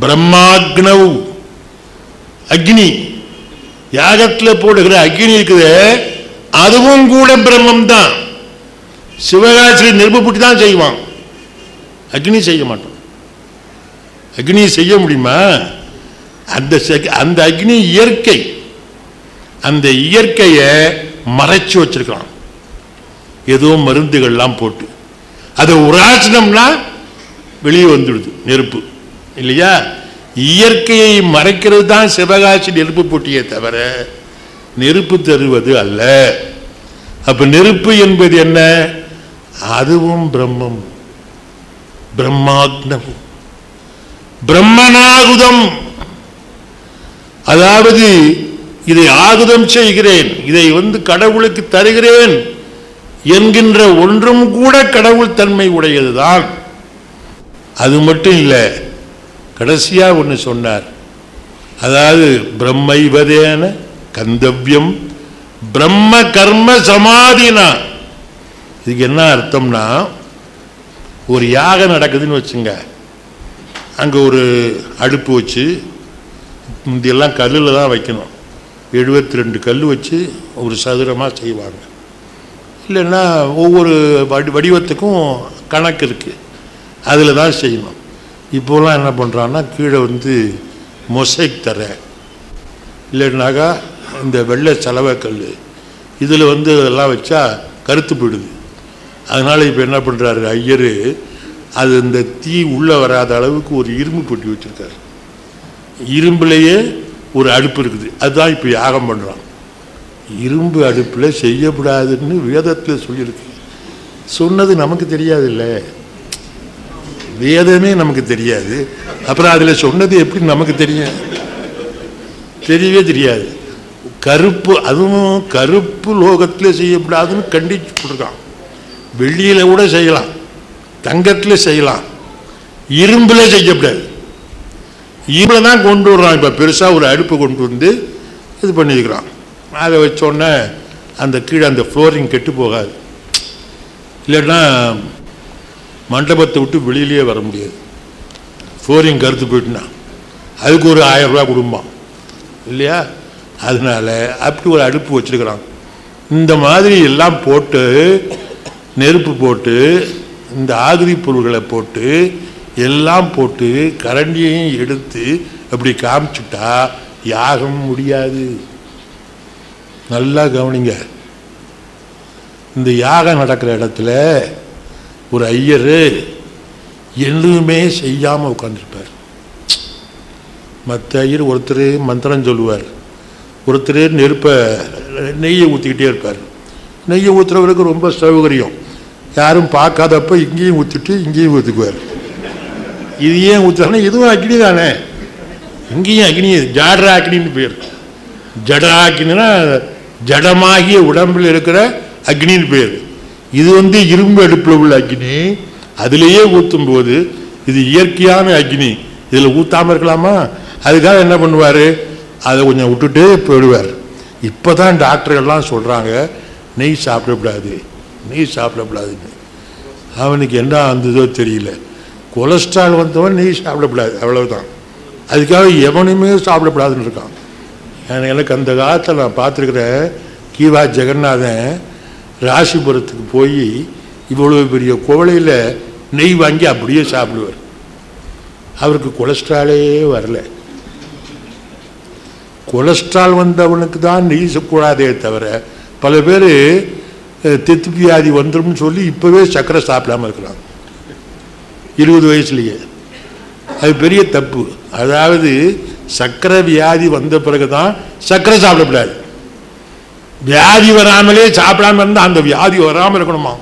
பிரம்மாக்னவ், அக்னி, யாகத்தில் போடுகிற அக்னி இருக்குது, அதுவும் கூட பிரம்மம் தான். சிவகாசி நெருப்பு புட்டி தான் செய்வான், அக்னி செய்ய மாட்டோம். அக்னி செய்ய முடியுமா? அந்த அக்னி இயற்கை, அந்த இயற்கையை மறைச்சு வச்சிருக்கலாம் ஏதோ மருந்துகள்லாம் போட்டு. அதை உராசனம்னா வெளியே வந்துடுது நெருப்பு, இல்லையா? இயற்கையை மறைக்கிறது தான் சிவகாசி நெருப்பு போட்டியே தவிர நெருப்பு தருவது அல்ல. அப்ப நெருப்பு என்பது என்ன? அதுவும் பிரம்மம். பிரம்மாக்னம், பிரம்மனாகுதம், அதாவது இதை ஆகுதம் செய்கிறேன், இதை கடவுளுக்கு தருகிறேன் என்கின்ற ஒன்றும் கூட கடவுள் தன்மை உடையதுதான். அது மட்டும் இல்லை, கடைசியா ஒன்று சொன்னார், அதாவது பிரம்மைவதேன கந்தவ்யம் பிரம்ம கர்ம சமாதினா. இதுக்கு என்ன அர்த்தம்னா, ஒரு யாகம் நடக்குதுன்னு வச்சுங்க, அங்கே ஒரு அடுப்பு வச்சு, முந்தியெல்லாம் கல்லில் தான் வைக்கணும், 72 கல் வச்சு ஒரு சதுரமாக செய்வாங்க. இல்லைன்னா ஒவ்வொரு வடிவத்துக்கும் கணக்கு இருக்குது, அதில் தான் செய்யணும். இப்போலாம் என்ன பண்ணுறான்னா, கீழே மொசைக் தர, இல்லைன்னாக்கா இந்த வெள்ளை சலவைக்கல், இதில் அதெல்லாம் வச்சா கருத்து போயிடுது. அதனால் இப்போ என்ன பண்ணுறாரு ஐயர், அது இந்த தீ உள்ளே வராத அளவுக்கு ஒரு இரும்பு பொட்டி வச்சுருக்காரு. இரும்புலேயே ஒரு அடுப்பு இருக்குது, அதுதான் இப்போ யாகம் பண்ணுறான். இரும்பு அடுப்பில் செய்யக்கூடாதுன்னு வேதத்தில் சொல்லியிருக்கு. சொன்னது நமக்கு தெரியாது இல்லை, வேதமே நமக்கு தெரியாது, அப்புறம் அதில் சொன்னது எப்படி நமக்கு தெரியும்? தெரியவே தெரியாது. கருப்பு, அதுவும் கருப்பு லோகத்தில் செய்யக்கூடாதுன்னு கண்டிச்சு போட்டிருக்கான். வெள்ளியில் கூட செய்யலாம், தங்கத்தில் செய்யலாம், இரும்பில் செய்யக்கூடாது. இரும்பில் தான் கொண்டு வர்றான். இப்போ பெருசாக ஒரு அடுப்பு கொண்டு இது பண்ணியிருக்கிறான். அதை வச்சோடனே அந்த கீழே அந்த ஃப்ளோரிங் கெட்டு போகாது, இல்லைன்னா மண்டபத்தை விட்டு வெளியிலேயே வர முடியாது. ஃப்ளோரிங் கருத்து போயிட்டுனா அதுக்கு ஒரு 1000 ரூபா குடும்பம் இல்லையா? அதனால அப்படி ஒரு அடுப்பு வச்சிருக்கிறான். இந்த மாதிரி எல்லாம் போட்டு நெருப்பு போட்டு இந்த ஆகுதி பொருள்களை போட்டு எல்லாம் போட்டு கரண்டியையும் எடுத்து அப்படி காமிச்சுட்டா யாகம் முடியாது. நல்லா கவனிங்க, இந்த யாகம் நடக்கிற இடத்துல ஒரு ஐயர் எதுவுமே செய்யாமல் உட்காந்துருப்பார். மற்ற ஐயர் ஒருத்தர் மந்திரம் சொல்லுவார், ஒருத்தர் நெய்யை ஊற்றிக்கிட்டே இருப்பார். நெய்யை ஊற்றுறவருக்கு ரொம்ப சௌகரியம், யாரும் பார்க்காதப்ப இங்கேயும் ஊற்றிட்டு இங்கேயும் ஊற்றுக்குவார். இது ஏன் ஊற்றுறாங்கன்னா இதுவும் அக்னி தானே, இங்கேயும் அக்னி, ஜாடரா அக்னின்னு பேர். ஜடா அக்னின்னா ஜடமாகிய உடம்பில் இருக்கிற அக்னின்னு பேர். இது இரும்பு அடுப்பில் உள்ள அக்னி, அதிலேயே ஊற்றும் போது இது இயற்கையான அக்னி, இதில் ஊற்றாமல் இருக்கலாமா? அதுக்காக என்ன பண்ணுவார், அதை கொஞ்சம் விட்டுட்டு போயிடுவார். இப்போ தான் டாக்டர்கள்லாம் சொல்கிறாங்க நெய் சாப்பிடக்கூடாது, நெய் சாப்பிடக்கூடாதுன்னு. அவனுக்கு என்ன வந்ததோ தெரியல, கொலஸ்ட்ரால் வந்தவன் நெய் சாப்பிடக்கூடாது, அவ்வளவுதான். அதுக்காக எவனுமே சாப்பிடக்கூடாதுன்னு இருக்கான். எனக்கு அந்த காலத்தில் நான் பார்த்துருக்குறேன், கீவா ஜெகநாதன் ராசிபுரத்துக்கு போய் இவ்வளோ பெரிய குவளையில் நெய் வாங்கி அப்படியே சாப்பிடுவார். அவருக்கு கொலஸ்ட்ராலே வரல. கொலஸ்ட்ரால் வந்தவனுக்கு தான் நெய் கூடாதே தவிர, பல பேர் தெத்து வியாதி வந்துடும் சொல்லி இப்போவே சர்க்கரை சாப்பிடாமல் இருக்கிறாங்க 20 வயசுலேயே. அது பெரிய தப்பு. அதாவது சர்க்கரை வியாதி வந்த பிறகு தான் சர்க்கரை சாப்பிடக்கூடாது. வியாதி வராமலே சாப்பிடாம இருந்தால் அந்த வியாதி வராமல் இருக்கணுமா,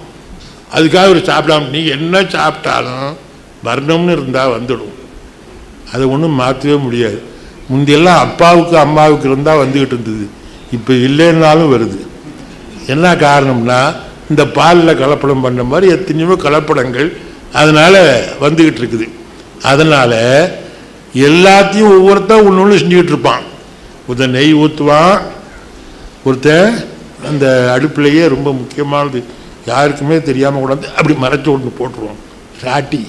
அதுக்காக ஒரு சாப்பிடாம. நீ என்ன சாப்பிட்டாலும் வரணும்னு இருந்தால் வந்துடும். அதை ஒன்றும் மாற்றவே முடியாது. முந்தியெல்லாம் அப்பாவுக்கு அம்மாவுக்கு இருந்தால் வந்துக்கிட்டு இருந்தது, இப்போ இல்லைன்னாலும் வருது. என்ன காரணம்னா இந்த பாலில் கலப்படம் பண்ண மாதிரி எத்தனையோ கலப்படங்கள் அதனால் வந்துக்கிட்டு இருக்குது. அதனால் எல்லாத்தையும் ஒவ்வொருத்தன் ஒன்று ஒன்று செஞ்சுக்கிட்டு இருப்பான். ஒருத்தன் நெய் ஊற்றுவான், ஒருத்தன் அந்த அடுப்புலையே ரொம்ப முக்கியமானது யாருக்குமே தெரியாமல் கூடாது அப்படி மறைச்சி ஒன்று போட்டுருவோம், ராட்டி.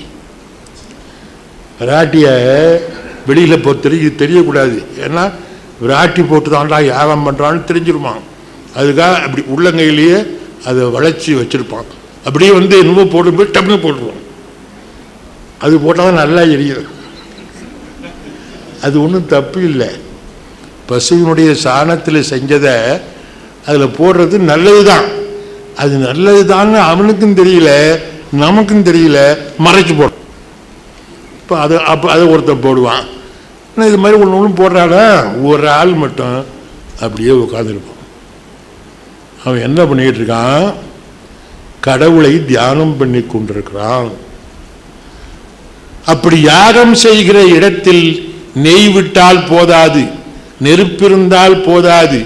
ராட்டியை வெளியில் இது தெரியக்கூடாது. ஏன்னா ராட்டி போட்டு தான்டா யாகம் பண்ணுறான்னு தெரிஞ்சிருப்பான். அதுக்காக அப்படி உள்ளங்கையிலேயே அதை வளைச்சி வச்சுருப்பான். அப்படியே என்னவோ போடும்போது டப்புன்னு போட்டுருவோம். அது போட்டால் தான் நல்லா எரியும். அது ஒன்றும் தப்பு இல்லை. பசுவினுடைய சாணத்தில் செஞ்சதை அதில் போடுறது நல்லது தான். அது நல்லது தான் அவனுக்கும் தெரியல, நமக்கும் தெரியல, மறைச்சு போடுறோம். இப்போ அதை ஒருத்தன் போடுவான். இது மாதிரி ஒன்று போடுறானா ஒரு ஆள் மட்டும் அப்படியே உட்காந்துருப்பான். அவன் என்ன பண்ணிக்கிட்டு இருக்கான்? கடவுளை தியானம் பண்ணி கொண்டிருக்கிறான். அப்படி யாகம் செய்கிற இடத்தில் நெய் விட்டால் போதாது, நெருப்பிருந்தால் போதாது,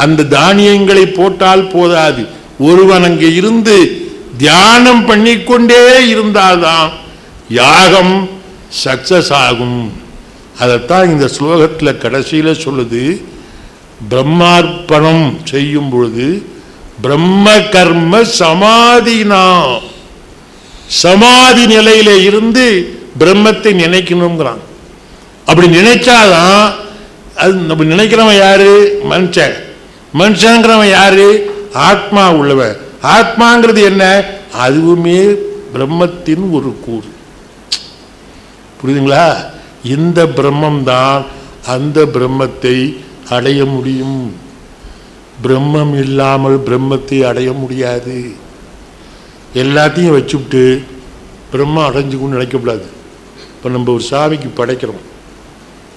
அந்த தானியங்களை போட்டால் போதாது. ஒருவன் அங்கே இருந்து தியானம் பண்ணிக்கொண்டே இருந்தால்தான் யாகம் சக்சஸ் ஆகும். அதைத்தான் இந்த ஸ்லோகத்தில் கடைசியில் சொல்லுது. பிரம்மார்ப்பணம் செய்யும் பொழுது பிரம்ம கர்ம சமாதினா, சமாதி நிலையில இருந்து பிரம்மத்தை நினைக்கணுங்கிறான். அப்படி நினைச்சாதான் அது. நம்ம நினைக்கிறவன் யாரு? மனுஷன். மனுஷங்கிறவன் யாரு? ஆத்மா உள்ளவன். ஆத்மாங்கிறது என்ன? அதுவுமே பிரம்மத்தின் ஒரு கூறு. புரியுதுங்களா? இந்த பிரம்மம் தான் அந்த பிரம்மத்தை அடைய முடியும். பிரம்மம் இல்லாமல் பிரம்மத்தை அடைய முடியாது. எல்லாத்தையும் வச்சுவிட்டு பிரம்மம் அடைஞ்சுக்குன்னு நினைக்கக்கூடாது. இப்போ நம்ம ஒரு சாமிக்கு படைக்கிறோம்,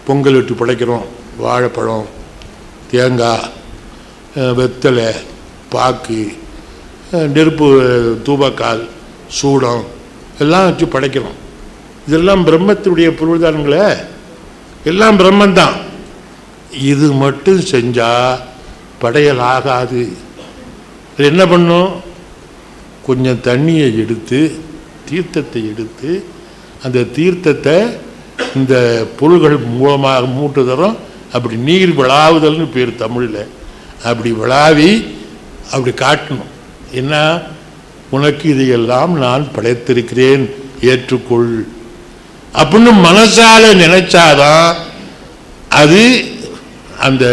பொங்கல் வெட்டி படைக்கிறோம், வாழைப்பழம், தேங்காய், வெத்தலை, பாக்கு, நெருப்பு, தூபக்கால், சூடம் எல்லாம் வச்சு படைக்கிறோம். இதெல்லாம் பிரம்மத்தினுடைய பொருள்தானுங்களே, எல்லாம் பிரம்மந்தான். இது மட்டும் செஞ்சால் படையல் ஆகாது. அது என்ன பண்ணும்? கொஞ்சம் தண்ணியை எடுத்து, தீர்த்தத்தை எடுத்து, அந்த தீர்த்தத்தை இந்த பொருள்கள் மூலமாக மூட்டு தரும். அப்படி நீர் விழாவுதல்னு பேர் தமிழில். அப்படி விழாவி அப்படி காட்டணும். என்ன? உனக்கு இதையெல்லாம் நான் படைத்திருக்கிறேன், ஏற்றுக்கொள் அப்படின்னு மனசால நினைச்சாதான் அது அந்த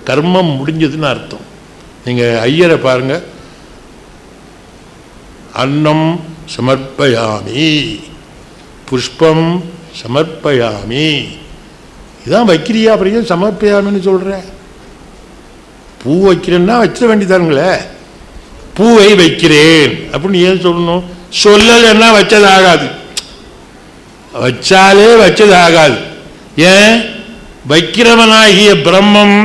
கர்மம் முடிஞ்சதுன்னு அர்த்தம். நீங்க ஐயரை பாருங்க, அன்னம் சமர்ப்பயாமி, புஷ்பம் சமர்ப்பயாமி, இதான் வைக்கிறியா? அப்புறம் சமர்ப்பயாமின்னு சொல்ற? பூ வைக்கிறேன்னா வச்சிட வேண்டியதானுங்களே. பூவை வைக்கிறேன் அப்படின்னு ஏன் சொல்லணும்? சொல்லலைன்னா வச்சதாகாது. வச்சாலே வச்சதாகாது. ஏன்? வைக்கிறவனாகிய பிரம்மம்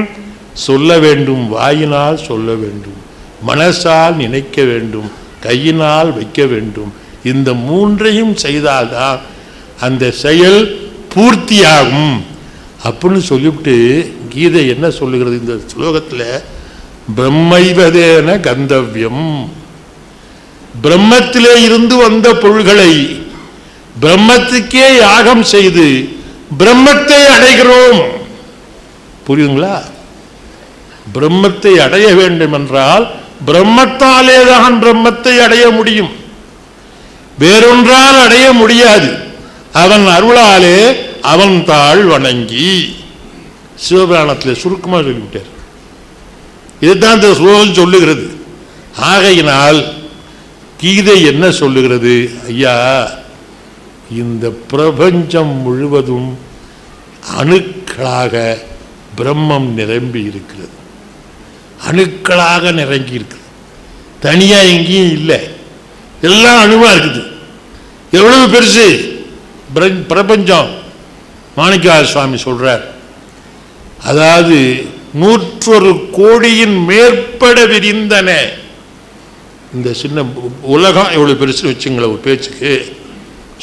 சொல்ல வேண்டும், வாயினால் சொல்ல வேண்டும், மனசால் நினைக்க வேண்டும், கையினால் வைக்க வேண்டும். இந்த மூன்றையும் செய்தால்தான் அந்த செயல் பூர்த்தியாகும் அப்படின்னு சொல்லிவிட்டு கீதை என்ன சொல்லுகிறது இந்த ஸ்லோகத்தில்? பிரம்மைவதேன கந்தவ்யம், பிரம்மத்திலே இருந்து வந்த பொருள்களை பிரம்மத்துக்கே யாகம் செய்து பிரம்மத்தை அடைகிறோம். புரியுதுங்களா? பிரம்மத்தை அடைய வேண்டும் என்றால் பிரம்மத்தாலே தான் பிரம்மத்தை அடைய முடியும், வேறொன்றால் அடைய முடியாது. அவன் அருளாலே அவன் தாழ் வணங்கி, சிவபுராணத்தில் சுருக்கமாக சொல்லிவிட்டார். இதுதான் இந்த ஸ்லோகம் சொல்லுகிறது. ஆகையினால் கீதை என்ன சொல்லுகிறது? ஐயா, இந்த பிரபஞ்சம் முழுவதும் அணுக்களாக பிரம்மம் நிரம்பி இருக்கிறது. அணுக்களாக நிரம்பி இருக்குது. தனியா எங்கேயும் இல்லை, எல்லாம் அணுவா இருக்குது. எவ்வளவு பெருசு பிரபஞ்சம்! மாணிக்கவாசகர் சுவாமி சொல்றார், அதாவது 101 கோடியின் மேற்பட விரிந்தன. இந்த சின்ன உலகம் எவ்வளவு பெருசு வச்சுங்களேன் ஒரு பேச்சுக்கு.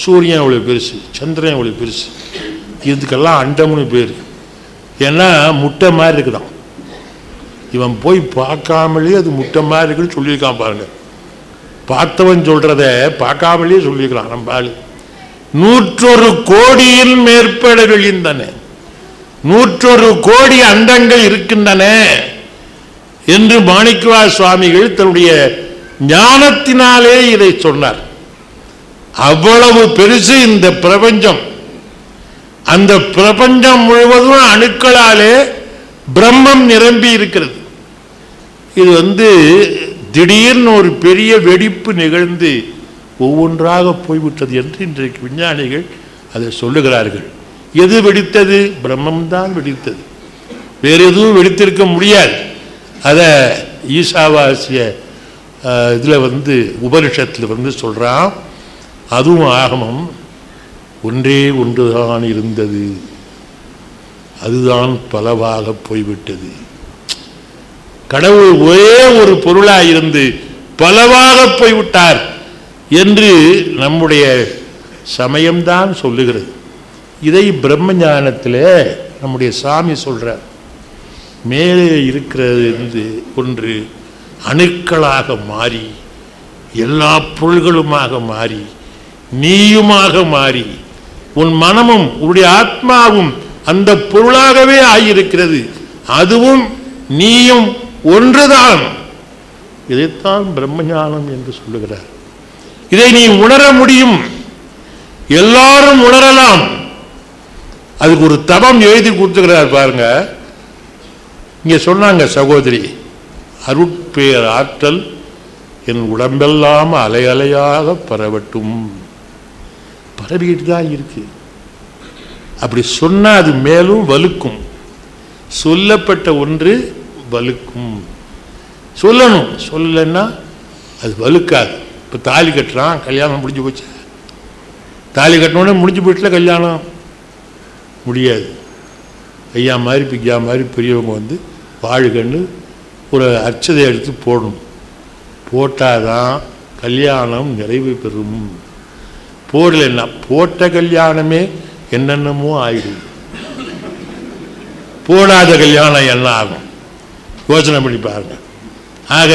சூரியன் எவ்வளவு பெருசு, சந்திரன் எவ்வளவு பெருசு, இதுக்கெல்லாம் அண்டம்னு பேர். ஏன்னா முட்டை மாதிரி இருக்குதான். இவன் போய் பார்க்காமலே அது முட்டை மாதிரி இருக்குன்னு சொல்லியிருக்கான் பாருங்க. பார்த்தவன் சொல்றத பார்க்காமலே சொல்லியிருக்கிறான் நம்ம ஆளு. 101 கோடியில் மேற்படகள் இருந்தன, 101 கோடி அண்டங்கள் இருக்கின்றன என்று மாணிக்கவாசக சுவாமிகள் தன்னுடைய ஞானத்தினாலே இதை சொன்னார். அவ்வளவு பெருசு இந்த பிரபஞ்சம். அந்த பிரபஞ்சம் முழுவதும் அணுக்களாலே பிரம்மம் நிரம்பி இருக்கிறது. இது திடீர்னு ஒரு பெரிய வெடிப்பு நிகழ்ந்து ஒவ்வொன்றாக போய்விட்டது என்று இன்றைக்கு விஞ்ஞானிகள் அதை சொல்லுகிறார்கள். எது வெடித்தது? பிரம்மம் தான் வெடித்தது. வேறு எதுவும் வெடித்திருக்க முடியாது. அதை ஈசாவாசிய இதில் உபனிஷத்தில் சொல்கிறான். அதுவும் ஆகமம். ஒன்றே ஒன்றுதான் இருந்தது, அதுதான் பலவாக போய்விட்டது. கடவுள் ஒரே ஒரு பொருளாக இருந்து பலவாக போய்விட்டார் என்று நம்முடைய சமயம்தான் சொல்லுகிறது. இதை பிரம்ம ஞானத்தில் நம்முடைய சாமி சொல்றார். மேலே இருக்கிறது ஒன்று அணுக்களாக மாறி எல்லா பொருள்களுமாக மாறி நீயுமாக மாறி உன் மனமும் உன்னுடைய ஆத்மாவும் அந்த பொருளாகவே ஆகியிருக்கிறது. அதுவும் நீயும் ஒன்றுதான். இதைத்தான் பிரம்மஞானம் என்று சொல்லுகிறார். இதை நீ உணர முடியும், எல்லாரும் உணரலாம். அதுக்கு ஒரு தவம் எழுதி கொடுத்துக்கிறார் பாருங்க. இங்க சொன்னாங்க சகோதரி, அருட்பேர் ஆற்றல் என் உடம்பெல்லாம் அலை அலையாக பரவட்டும். பரவிட்டு தான் இருக்கு. அப்படி சொன்னா அது மேலும் வலுக்கும். சொல்லப்பட்ட ஒன்று வலுக்கும். சொல்லணும், சொல்லலைன்னா அது வலுக்காது. இப்போ தாலி கட்டுறான், கல்யாணம் முடிஞ்சு போச்சு. தாலி கட்டினோடனே முடிஞ்சு போயிட்டுல கல்யாணம் முடியாது. ஐயா மாதிரி பிக்கா மாதிரி பெரியவங்க வாழ்கன்னு ஒரு அர்ச்சதை எடுத்து போடணும். போட்டாதான் கல்யாணம் நிறைவு பெறும். போடலைன்னா போட்ட கல்யாணமே என்னென்னமோ ஆயிடும். போடாத கல்யாணம் என்ன ஆகும் யோசனை பண்ணி பாருங்க. ஆக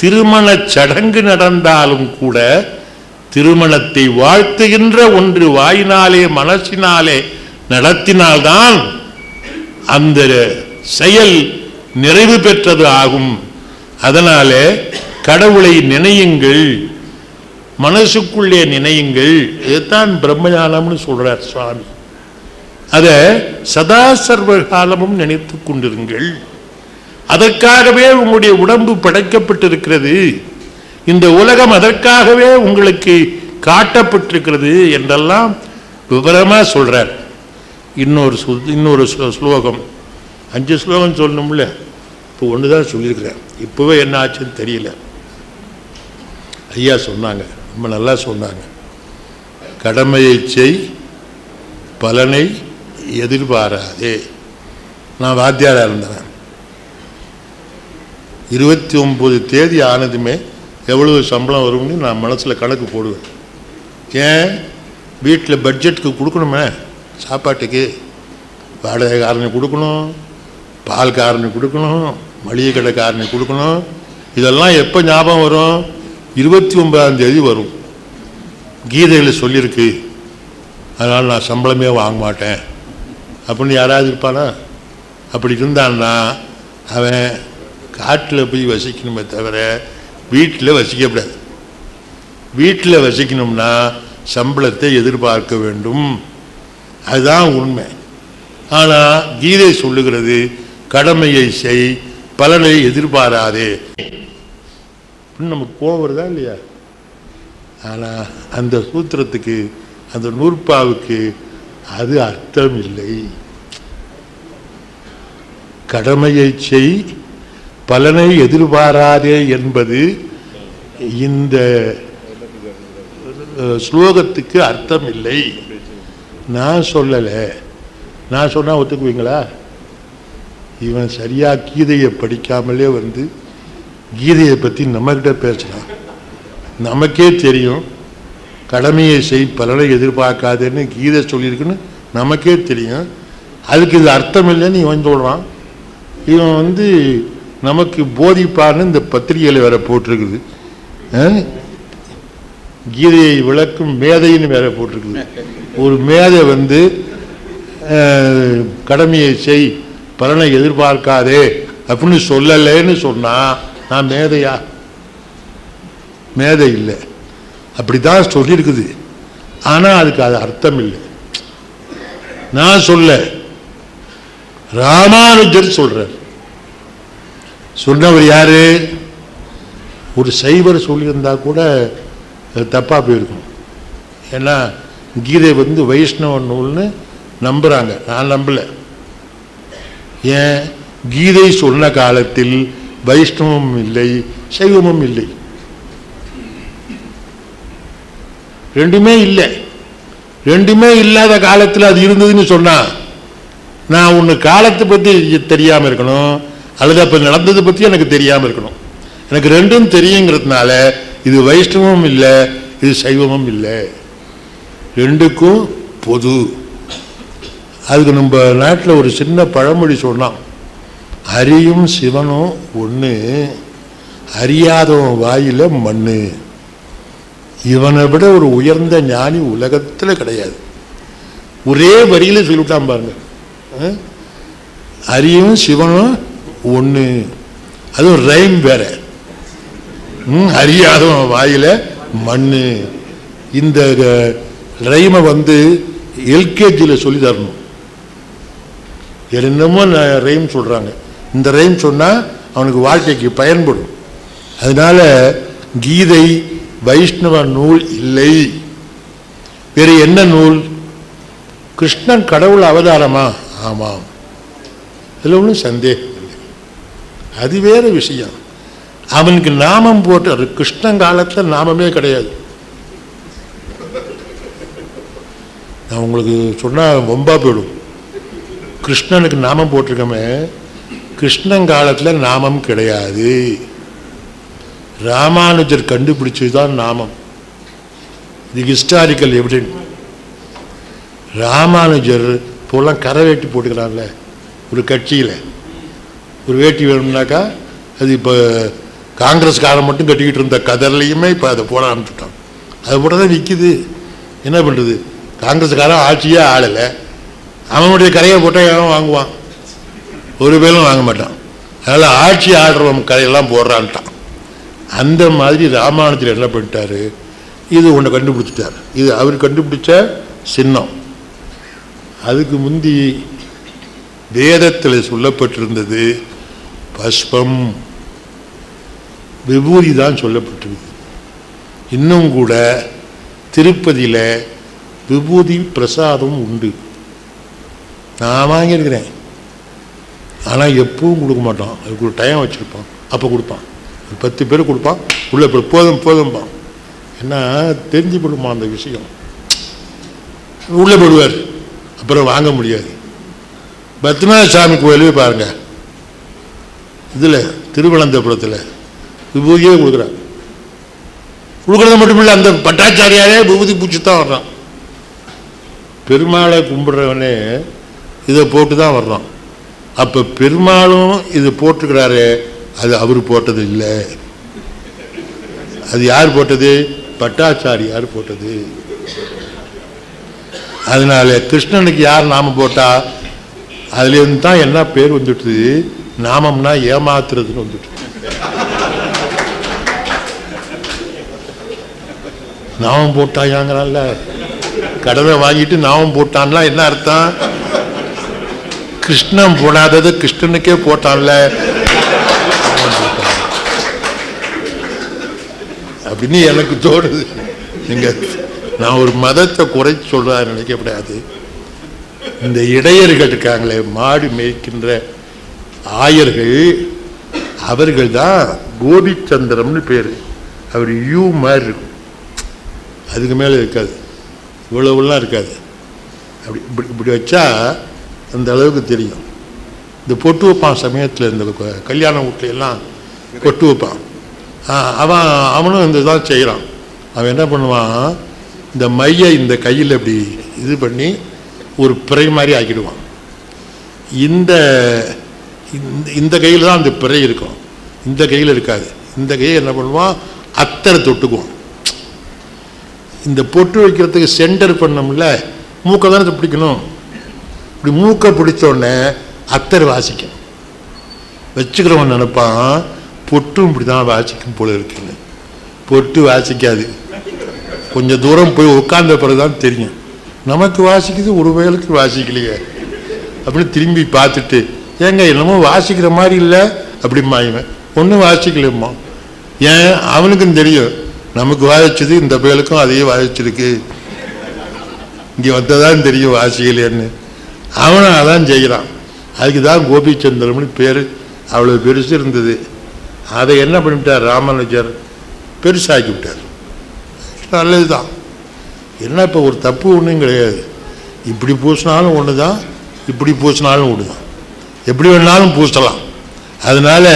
திருமண சடங்கு நடந்தாலும் கூட திருமணத்தை வாழ்த்துகின்ற ஒன்று வாயினாலே மனசினாலே நடத்தினால்தான் அந்த செயல் நிறைவு பெற்றது ஆகும். அதனாலே கடவுளை நினையுங்கள், மனசுக்குள்ளே நினையுங்கள். இதுதான் பிரம்மஞானம்னு சொல்றார் சுவாமி. அதை சதா சர்வ காலமும் நினைத்து கொண்டிருங்கள். அதற்காகவே உங்களுடைய உடம்பு படைக்கப்பட்டிருக்கிறது. இந்த உலகம் அதற்காகவே உங்களுக்கு காட்டப்பட்டிருக்கிறது என்றெல்லாம் விவரமா சொல்றார். இன்னொரு ஸ்லோகம், 5 ஸ்லோகம் சொல்லணும்ல. இப்போ ஒண்ணுதான் சொல்லியிருக்கிறேன். இப்பவே என்ன ஆச்சுன்னு தெரியல. ஐயா சொன்னாங்க, ரொம்ப நல்லா சொன்னாங்க. கடமையை செய், பலனை எதிர்பாராதே. நான் வாத்தியாரா இருந்தேன். 29 தேதி ஆனதுமே எவ்வளவு சம்பளம் வரும்னு நான் மனசில் கணக்கு போடுவேன். ஏன்? வீட்டில் பட்ஜெட்டுக்கு கொடுக்கணுமே, சாப்பாட்டுக்கு வாடகை காரனை கொடுக்கணும், பால் காரனை கொடுக்கணும், மளிகை கடை காரனை கொடுக்கணும். இதெல்லாம் எப்போ ஞாபகம் வரும்? 29ஆம் தேதி வரும். கீதையில் சொல்லியிருக்கு, அதனால் நான் சம்பளமே வாங்க மாட்டேன் அப்படின்னு யாராவது இருப்பானா? அப்படி இருந்தான்னா அவன் காட்டில் போய் வசிக்கணுமே தவிர வீட்டில் வசிக்கப்படாது. வீட்டில் வசிக்கணும்னா சம்பளத்தை எதிர்பார்க்க வேண்டும். அதுதான் உண்மை. ஆனால் கீதை சொல்லுகிறது, கடமையை செய், பலனை எதிர்பாராதே. நமக்கு கோபம் வருதா இல்லையா? ஆனால் அந்த சூத்திரத்துக்கு, அந்த நூற்பாவுக்கு அது அர்த்தம் இல்லை. கடமையை செய், பலனை எதிர்பாராதே என்பது இந்த ஸ்லோகத்துக்கு அர்த்தம் இல்லை. நான் சொல்லலை. நான் சொன்னா ஒத்துக்குவீங்களா? இவன் சரியா கீதையை படிக்காமலே கீதையை பற்றி நம்மகிட்ட பேசுகிறான். நமக்கே தெரியும் கடமையை செய், பலனை எதிர்பார்க்காதேன்னு கீதை சொல்லியிருக்குன்னு நமக்கே தெரியும். அதுக்கு இது அர்த்தம் இல்லைன்னு இவன் சொல்கிறான். இவன் வந்து நமக்கு போதிப்பான்னு இந்த பத்திரிகையில் வேற போட்டிருக்குது. கீதையை விளக்கும் மேதைன்னு வேற போட்டிருக்குது. ஒரு மேதை வந்து கடமையை செய், பலனை எதிர்பார்க்காதே அப்படின்னு சொல்லலைன்னு சொன்னா நான் மேதையா? மேதை இல்லை. அப்படித்தான் சொல்லியிருக்குது. ஆனால் அதுக்கு அது அர்த்தம் இல்லை. நான் சொல்ல, ராமானுஜர் சொல்றார். சொன்னவர் யாரு? ஒரு சைவர் சொல்லியிருந்தா கூட தப்பா போயிருக்கும். ஏன்னா கீதை வந்து வைஷ்ணவ நூல்னு நம்புறாங்க, நான் நம்பல. ஏன்? கீதை சொன்ன காலத்தில் வைஷ்ணவமும் இல்லை, சைவமும் இல்லை, ரெண்டுமே இல்லை. ரெண்டுமே இல்லாத காலத்தில் அது இருந்ததுன்னு சொன்னா நான் ஒன்று காலத்தை பற்றி தெரியாமல் இருக்கணும், அல்லது அப்போ நடந்ததை பற்றி எனக்கு தெரியாமல் இருக்கணும். எனக்கு ரெண்டும் தெரியுங்கிறதுனால இது வைஷ்ணவமும் இல்லை, இது சைவமும் இல்லை, ரெண்டுக்கும் பொது. அதுக்கு நம்ம நாட்டில் ஒரு சின்ன பழமொழி சொன்னான், அறியும் சிவனும் ஒன்று, அறியாதவன் வாயில மண்ணு. இவனை விட ஒரு உயர்ந்த ஞானி உலகத்தில் கிடையாது. ஒரே வரியில் சொல்லிவிட்டான் பாருங்க, அறியும் சிவனும் ஒன்று. அதுவும் ரைம் வேற. அறியாதவன் வாயில மண்ணு. இந்த ரைமை வந்து எல்கேஜியில் சொல்லி தரணும். என்னமோ ரைம் சொல்றாங்க. இந்த ரைம் சொன்னா அவனுக்கு வாழ்க்கைக்கு பயன்படும். அதனால கீதை வைஷ்ணவ நூல் இல்லை. வேறு என்ன நூல்? கிருஷ்ணன் கடவுள் அவதாரமா? ஆமாம், அதில் ஒன்றும் சந்தேகம் இல்லை. அது வேற விஷயம். அவனுக்கு நாமம் போட்டு, கிருஷ்ணன் காலத்தில் நாமமே கிடையாது. நான் உங்களுக்கு சொன்னால் வம்பா போயிடும். கிருஷ்ணனுக்கு நாமம் போட்டிருக்கமே, கிருஷ்ணன் காலத்தில் நாமம் கிடையாது. ராமானுஜர் கண்டுபிடிச்சதுதான் நாமம். இது ஹிஸ்டாரிக்கல் எவிடென்ட். ராமானுஜர் இப்போலாம் கரை வேட்டி போட்டுக்கிறான்ல ஒரு கட்சியில். ஒரு வேட்டி வேணும்னாக்கா அது இப்போ காங்கிரஸ்காரன் மட்டும் கட்டிக்கிட்டு இருந்த கதர்லையுமே இப்போ அதை போட ஆரம்பிச்சுட்டான். அது போட தான் விற்கிது. என்ன பண்ணுறது? காங்கிரஸ்காரன் ஆட்சியே ஆளலை, அவனுடைய கரையை போட்டால் எவன் வாங்குவான்? ஒரு பேரும் வாங்க மாட்டான். அதனால் ஆட்சி ஆடுறவன் கரையெல்லாம் போடுறான்ட்டான். அந்த மாதிரி ராமானுஜர் என்ன பண்ணிட்டாரு, இது ஒன்று கண்டுபிடிச்சிட்டார். இது அவர் கண்டுபிடிச்ச சின்னம். அதுக்கு முந்தி வேதத்தில் சொல்லப்பட்டிருந்தது பஸ்பம், விபூதி தான் சொல்லப்பட்டிருக்கு. இன்னும் கூட திருப்பதியில் விபூதி பிரசாதம் உண்டு. நான் வாங்கியிருக்கிறேன். ஆனால் எப்பவும் கொடுக்க மாட்டான். அதுக்கு ஒரு டைம் வச்சுருப்பான், அப்போ கொடுப்பான். 10 பேர் கொடுப்பான், உள்ள போதும் போதும்பான். ஏன்னா தெரிஞ்சு போடுமா அந்த விஷயம். உள்ளே போடுவார், அப்புறம் வாங்க முடியாது. பத்மநாப சாமி கோயிலே பாருங்க, இதில் திருவனந்தபுரத்தில் விபூதியே கொடுக்குறாங்க. கொடுக்குறது மட்டும் இல்லை, அந்த பட்டாச்சாரியாரே விபூதி பூச்சி தான் வர்றான். பெருமாளை கும்பிட்றவனே இதை போட்டு தான் வர்றான். அப்போ பெருமாளும் இது போட்டுக்கிறாரு, அது அவர் போட்டது இல்லை. அது யார் போட்டது? பட்டாச்சாரியார் போட்டது. அதனால கிருஷ்ணனுக்கு யார் நாமம் போட்டா, அதுலேருந்து தான் என்ன பேர் வந்துட்டு, நாமம்னா ஏமாத்துறதுன்னு வந்துட்டு. நாமம் போட்டாயாங்கிறான்ல, கடனை வாங்கிட்டு நாமம் போட்டான்லாம் என்ன அர்த்தம்? கிருஷ்ணன் போடாதது கிருஷ்ணனுக்கே போட்டான்ல அப்படின்னு எனக்கு தோணுது. நீங்க நான் ஒரு மதத்தை குறைச்சி சொல்றாரு நினைக்கப்படாது. இந்த இடையர்கள் இருக்காங்களே, மாடு மேய்க்கின்ற ஆயர்கள், அவர்கள் தான் கோபிச்சந்திரம்னு பேர். அவர் யூ மாதிரி இருக்கும், அதுக்கு மேலே இருக்காது, இவ்வளவுலாம் இருக்காது. அப்படி இப்படி இப்படி வச்சா அந்த அளவுக்கு தெரியும். இந்த பொட்டு வைப்பான் சமயத்தில், இந்த கல்யாண வீட்டில எல்லாம் பொட்டு வைப்பான். அவனும் இந்த தான் செய்கிறான். அவன் என்ன பண்ணுவான், இந்த மையை இந்த கையில் இப்படி இது பண்ணி ஒரு பிறை மாதிரி ஆக்கிடுவான். இந்த இந்த கையில் தான் அந்த பிறை இருக்கும், இந்த கையில் இருக்காது. இந்த கையை என்ன பண்ணுவான், அத்தரை தொட்டுக்குவான். இந்த பொட்டு வைக்கிறதுக்கு சென்டர் பண்ணோம்ல, மூக்கை தானே பிடிக்கணும். இப்படி மூக்கை பிடிச்சோடனே அத்தரை வாசிக்கும். வச்சுக்கிறவன் நினைப்பான் பொட்டும் இப்படி தான் வாசிக்கும் போல இருக்குன்னு. பொட்டு வாசிக்காது. கொஞ்சம் தூரம் போய் உட்கார்ந்த பிறகுதான் தெரியும் நமக்கு வாசிக்குது, ஒரு வேலைக்கு வாசிக்கலையே அப்படின்னு திரும்பி பார்த்துட்டு, ஏங்க என்னமோ வாசிக்கிற மாதிரி இல்லை அப்படிமா. இவன் ஒன்றும் வாசிக்கலம்மா. ஏன், அவனுக்கும் தெரியும் நமக்கு வாசிச்சது இந்த பயலுக்கும் அதையே வாசிச்சிருக்கு, இங்கே வந்ததான் தெரியும் வாசிக்கலைன்னு. அவனை அதான் செய்கிறான். அதுக்கு தான் கோபிச்சந்திரம்னு பேர். அவ்வளோ பெருசு இருந்தது. அதை என்ன பண்ணிவிட்டார் ராமானுஜர், பெருசாக்கி விட்டார். நல்லது தான். என்ன இப்போ ஒரு தப்பு ஒன்றும் கிடையாது. இப்படி பூசினாலும் ஒன்று தான், இப்படி பூசினாலும் ஒன்று தான், எப்படி வேணாலும் பூசலாம். அதனால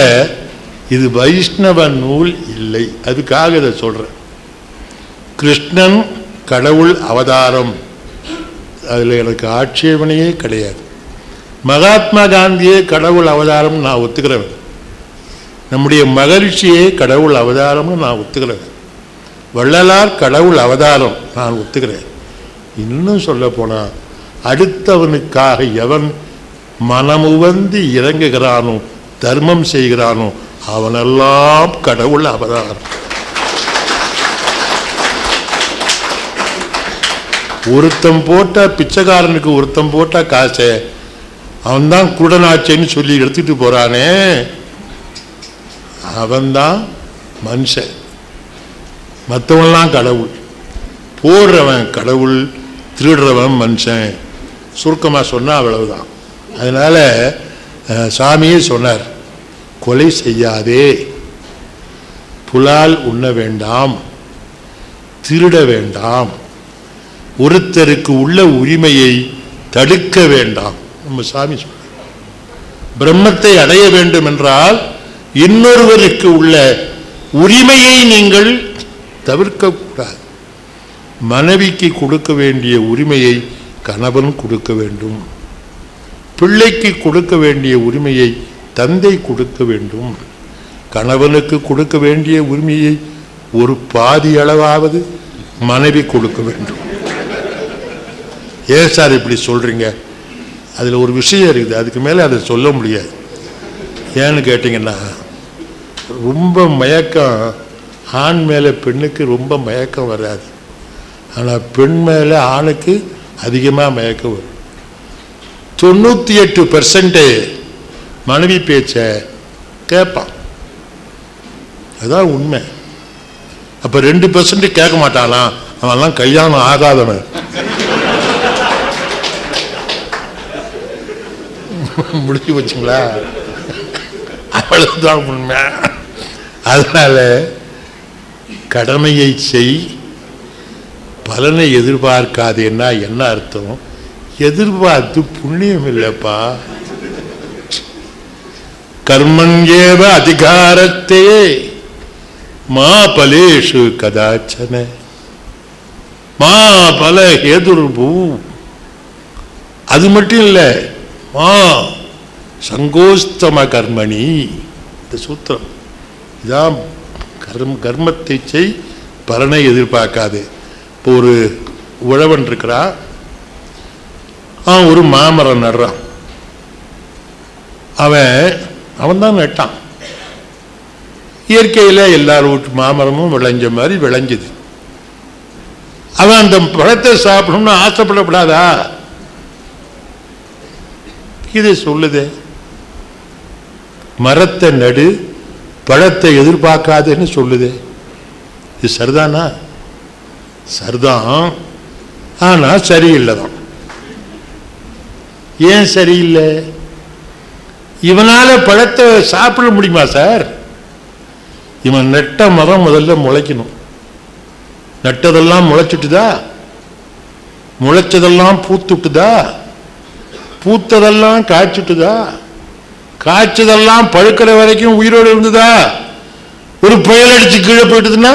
இது வைஷ்ணவ நூல் இல்லை. அதுக்காக இதை சொல்கிறேன். கிருஷ்ணன் கடவுள் அவதாரம், அதில் எனக்கு ஆட்சேபனையே கிடையாது. மகாத்மா காந்தியே கடவுள் அவதாரம் நான் ஒத்துக்கிறேன். நம்முடைய மகிழ்ச்சியே கடவுள் அவதாரம்னு நான் ஒத்துக்கிறேன். வள்ளலார் கடவுள் அவதாரம் நான் ஒத்துக்கிறேன். இன்னும் சொல்ல போனால், அடுத்தவனுக்காக எவன் மனமுவந்து இறங்குகிறானோ, தர்மம் செய்கிறானோ, அவனெல்லாம் கடவுள் அவதாரம். ஒருத்தம் போட்ட பிச்சைக்காரனுக்கு ஒருத்தம் போட்ட காசை அவன்தான் குடனாச்சேன்னு சொல்லி எடுத்துட்டு போறானே, அவன்தான் மனுஷன். மற்றவன்லாம் கடவுள். போடுறவன் கடவுள், திருடுறவன் மனுஷன். சுருக்கமாக சொன்னால் அவ்வளவுதான். அதனால சாமியே சொன்னார், கொலை செய்யாதே, புலால் உண்ண வேண்டாம், திருட வேண்டாம், ஒருத்தருக்கு உள்ள உரிமையை தடுக்க வேண்டாம். நம்ம சாமி சொல்ற பிரம்மத்தை அடைய வேண்டும் என்றால் இன்னொருவருக்கு உள்ள உரிமையை நீங்கள் தவிர்க்க கூடாது. மனைவிக்கு கொடுக்க வேண்டிய உரிமையை கணவன் கொடுக்க வேண்டும். பிள்ளைக்கு கொடுக்க வேண்டிய உரிமையை தந்தை கொடுக்க வேண்டும். கணவனுக்கு கொடுக்க வேண்டிய உரிமையை ஒரு பாதி அளவாவது மனைவி கொடுக்க வேண்டும். ஏன் சார் இப்படி சொல்றீங்க? அதில் ஒரு விஷயம் இருக்குது, அதுக்கு மேலே அதை சொல்ல முடியாது. ஏன்னு கேட்டிங்கன்னா, ரொம்ப மயக்கம் ஆண் மேலே பெண்ணுக்கு ரொம்ப மயக்கம் வராது. ஆனால் பெண் மேலே ஆணுக்கு அதிகமாக மயக்கம் வரும். 98% மனைவி பேச்சை கேட்பான். அதுதான் உண்மை. அப்போ 2% கேட்க மாட்டானா, அவன்லாம் கல்யாணம் ஆகாதவன். முடிச்சு வச்சுங்களா? அவ்வளவுதான் உண்மை. அதனால கடமையை செய், பலனை எதிர்பார்க்காதேன்னா என்ன அர்த்தம்? எதிர்பார்த்து புண்ணியம் இல்லப்பா. கர்மண்யேவ அதிகாரத்தே மா பலேஷு கதாச்சன மா பல ஹேதுர்பூ. அது மட்டும் இல்லை, மா சங்கோஸ்தம கர்மணி. இந்த சூத்திரம் இதான். கர்மத்தை செய், பலனை எதிர்பார்க்காது. இப்போ ஒரு உழவன் இருக்கிறா, ஒரு மாமரம் நடுறான். அவன் தான் நட்டான். இயற்கையில் எல்லார் வீட்டு மாமரமும் விளைஞ்ச மாதிரி விளைஞ்சது. அவன் அந்த பழத்தை சாப்பிடணும்னு ஆசைப்படப்படாதா? இதை சொல்லுது. மரத்தை நடு, பழத்தை எதிர்பார்க்காதுன்னு சொல்லுது. இது சரிதானா? சரிதான். ஆனா சரியில்லை தான். ஏன் சரியில்லை? இவனால பழத்தை சாப்பிட முடியுமா சார்? இவன் நட்ட மரம் முதல்ல முளைக்கணும். நட்டதெல்லாம் முளைச்சுட்டுதா? முளைச்சதெல்லாம் பூத்துட்டுதா? பூத்ததெல்லாம் காய்ச்சுட்டுதா? காய்ச்சதெல்லாம் பழுக்கிற வரைக்கும் உயிரோடு இருந்ததா? ஒரு புயல் அடிச்சு கீழே போயிட்டுதுன்னா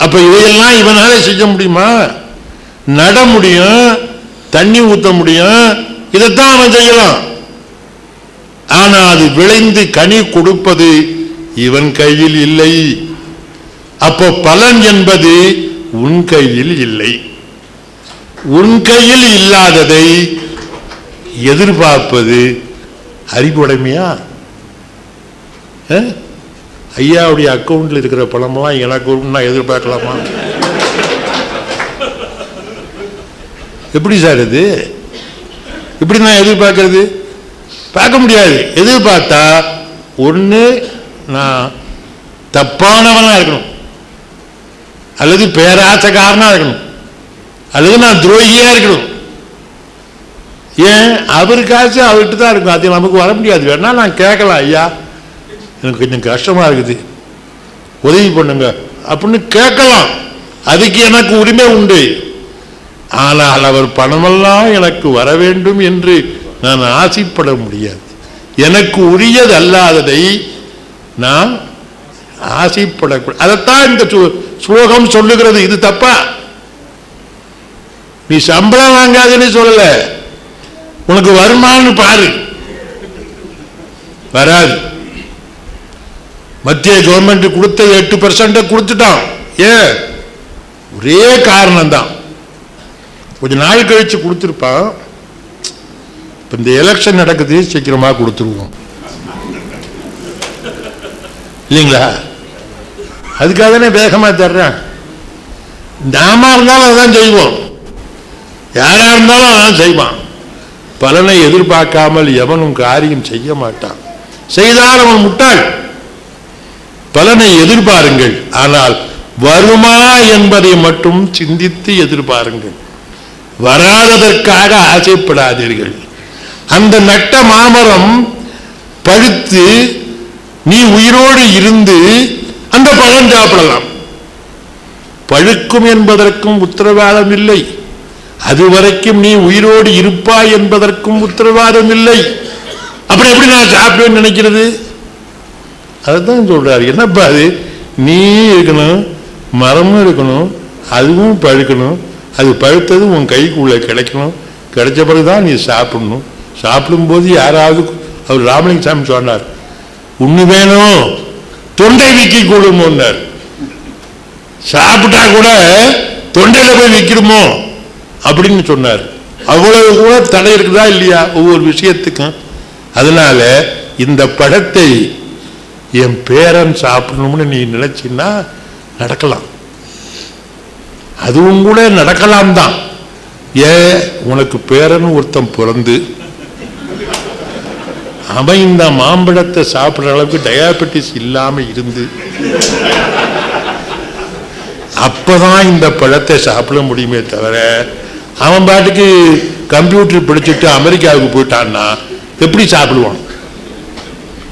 அப்ப இதையெல்லாம் இவனால செய்ய முடியுமா? நட முடியும், தண்ணி ஊத்த முடியும், இதைத்தான் அவன் செய்யலாம். ஆனா அது விளைந்து கனி கொடுப்பது இவன் கையில் இல்லை. அப்போ பலன் என்பது உன் கையில் இல்லை. உன் கையில் இல்லாததை எதிர்பார்ப்பது அறிவுடைமையா? ஐயாவுடைய அக்கௌண்ட்ல இருக்கிற பணமெல்லாம் எனக்கு நான் எதிர்பார்க்கலாமா? எப்படி சார் இது? எப்படி நான் எதிர்பார்க்கறது? பார்க்க முடியாது. எதிர்பார்த்தா ஒன்று நான் தப்பானவனா இருக்கணும், அல்லது பேராசக்காரனா இருக்கணும், அல்லது நான் துரோகியா இருக்கணும். ஏன்? அவருக்காச்சு அவர்கிட்ட தான் இருக்கும், அது நமக்கு வர முடியாது. வேணா நான் கேட்கலாம், ஐயா எனக்கு கொஞ்சம் கஷ்டமா இருக்குது, உதவி பண்ணுங்க அப்படின்னு கேட்கலாம். அதுக்கு எனக்கு உரிமை உண்டு. ஆனால் அவர் பணமெல்லாம் எனக்கு வர வேண்டும் என்று நான் ஆசைப்பட முடியாது. எனக்கு உரியது அல்லாததை நான் ஆசைப்படக்கூடாது. அதைத்தான் இந்த ஸ்லோகம் சொல்லுகிறது. இது தப்பா? நீ சம்பளம் வாங்காதுன்னு சொல்லல, உனக்கு வருமானு பாரு, வராது. மத்திய கவர்மெண்ட் கொடுத்த 8% கொடுத்துட்டான். ஏன்? ஒரே காரணம் தான், கொஞ்ச நாள் கழிச்சு கொடுத்துருப்பான். இப்ப இந்த எலெக்ஷன் நடக்குது, சீக்கிரமா கொடுத்துருவோம் இல்லைங்களா? அதுக்காக தானே வேகமா தர்றேன். நாம இருந்தாலும் அதான் செய்வோம், யாரா இருந்தாலும் அதான் செய்வான். பலனை எதிர்பார்க்காமல் எவனும் காரியம் செய்ய மாட்டான். செய்தால் அவன் முட்டாள். பலனை எதிர்பாருங்கள், ஆனால் வருமா என்பதை மட்டும் சிந்தித்து எதிர்பாருங்கள். வராததற்காக ஆசைப்படாதீர்கள். அந்த நட்ட மாமரம் பழுத்து நீ உயிரோடு இருந்து அந்த பழம் சாப்பிடலாம். பழுக்கும் என்பதற்கும் உத்தரவாதம் இல்லை, அதுவரைக்கும் நீ உயிரோடு இருப்பாய் என்பதற்கும் உத்தரவாதம் இல்லை. அப்புறம் எப்படி நான் சாப்பிடுவேன்னு நினைக்கிறது? அதுதான் சொல்றாரு. என்னப்பா அது? நீ இருக்கணும், மரமும் இருக்கணும், அதுவும் பழுக்கணும், அது பழுத்தது உன் கைக்குள்ள கிடைக்கணும், கிடைச்ச பிறகுதான் நீ சாப்பிடணும். சாப்பிடும்போது யாராவது, அவர் ராமலிங்கசாமி சொன்னார், உண்ணு வேணும் தொண்டை விக்கி கூடுமோன்னார். சாப்பிட்டா கூட தொண்டையில போய் விற்கிடுமோ அப்படின்னு சொன்னார். அவ்வளவு கூட தடை இருக்குதா இல்லையா ஒவ்வொரு விஷயத்துக்கும்? அதனால இந்த பழத்தை என் பேரன் சாப்பிடணும்னு நீ நினைச்சின்னா நடக்கலாம், அதுவும் கூட நடக்கலாம் தான். ஏன்? உனக்கு பேரன் ஒருத்தன் பிறந்து அவன் இந்த மாம்பழத்தை சாப்பிட்ற அளவுக்கு டயாபெட்டிஸ் இல்லாம இருந்து அப்பதான் இந்த பழத்தை சாப்பிட முடியுமே தவிர, அவன் பாட்டுக்கு கம்ப்யூட்டர் படிச்சுட்டு அமெரிக்காவுக்கு போயிட்டான்னா எப்படி சாப்பிடுவான்?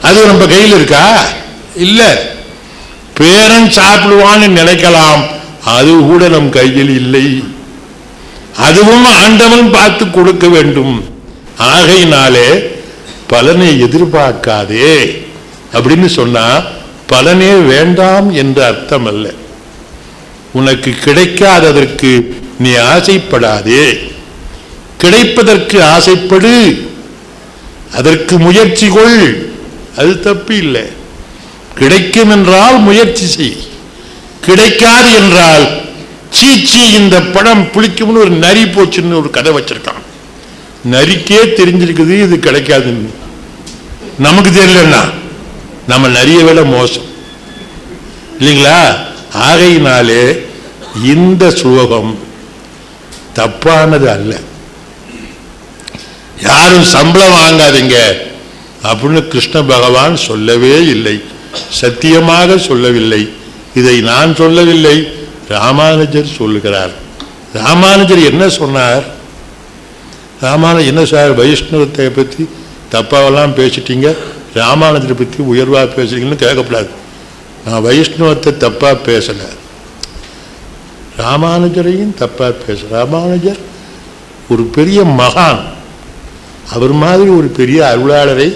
அது நம்ம கையில் இருக்கா? இல்ல. பேரன் சாப்பிடுவான்னு நினைக்கலாம், அது கூட நம் கையில் இல்லை. அதுவும் ஆண்டவன் பார்த்து கொடுக்க வேண்டும். ஆகையினாலே பலனை எதிர்பார்க்காதே அப்படின்னு சொன்னா பலனே வேண்டாம் என்ற அர்த்தம் அல்ல. உனக்கு கிடைக்காததற்கு நீ ஆசைப்படாதே, கிடைப்பதற்கு ஆசைப்படு, அதற்கு முயற்சி கொள், அது தப்பு இல்லை. கிடைக்கும் என்றால் முயற்சி செய், கிடைக்காது என்றால் சீச்சி இந்த படம் புளிக்கும்னு ஒரு நரி போச்சுன்னு ஒரு கதை வச்சிருக்கான். நரிக்கே தெரிஞ்சிருக்குது இது கிடைக்காதுன்னு, நமக்கு தெரியலன்னா நம்ம நரியை விட மோசம் இல்லைங்களா? ஆகையினாலே இந்த ஸ்லோகம் தப்பானது அல்ல. யாரும் சம்பளம் வாங்காதீங்க அப்படின்னு கிருஷ்ண பகவான் சொல்லவே இல்லை, சத்தியமாக சொல்லவில்லை. இதை நான் சொல்லவில்லை, ராமானுஜர் சொல்லுகிறார். ராமானுஜர் என்ன சொன்னார்? ராமானுஜர் என்ன சார், வைஷ்ணவத்தை பற்றி தப்பாவெல்லாம் பேசிட்டீங்க, ராமானுஜரை பற்றி உயர்வாக பேசுறீங்கன்னு கேட்கக்கூடாது. நான் வைஷ்ணவத்தை தப்பா பேசல, ராமானுஜரையும் தப்பா பேச. ராமானுஜர் ஒரு பெரிய மகான், அவர் மாதிரி ஒரு பெரிய அருளாளரை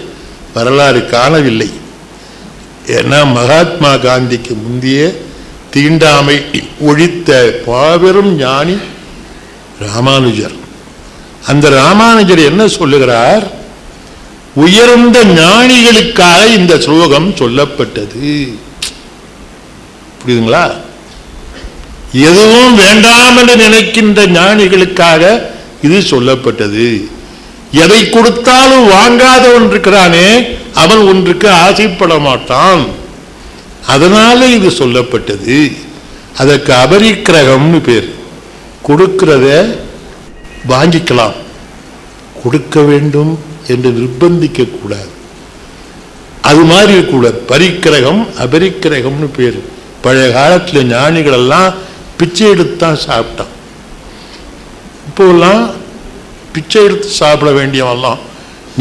வரலாறு காணவில்லை. ஏன்னா மகாத்மா காந்திக்கு முந்தைய தீண்டாமை ஒழித்த மாபெரும் ஞானி ராமானுஜர். அந்த ராமானுஜர் என்ன சொல்லுகிறார்? உயர்ந்த ஞானிகளுக்காக இந்த ஸ்லோகம் சொல்லப்பட்டது. புரியுதுங்களா? எதுவும் வேண்டாம் என்று நினைக்கின்ற ஞானிகளுக்காக இது சொல்லப்பட்டது. எதை கொடுத்தாலும் வாங்காதவன் இருக்கிறானே, அவன் ஒன்றுக்கு ஆசைப்பட மாட்டான். அதனால இது சொல்லப்பட்டது. அதற்கு அபரிக்கிரகம்னு பேர். கொடுக்கிறத வாங்கிக்கலாம், கொடுக்க வேண்டும் என்று நிர்பந்திக்க கூடாது. அது மாதிரி கூட பரிக்கிரகம் அபரிக்கிரகம்னு பேர். பழைய காலத்தில் ஞானிகள் எல்லாம் பிச்சை எடுத்துதான் சாப்பிட்டான். இப்போலாம் பிச்சை எடுத்து சாப்பிட வேண்டியவெல்லாம்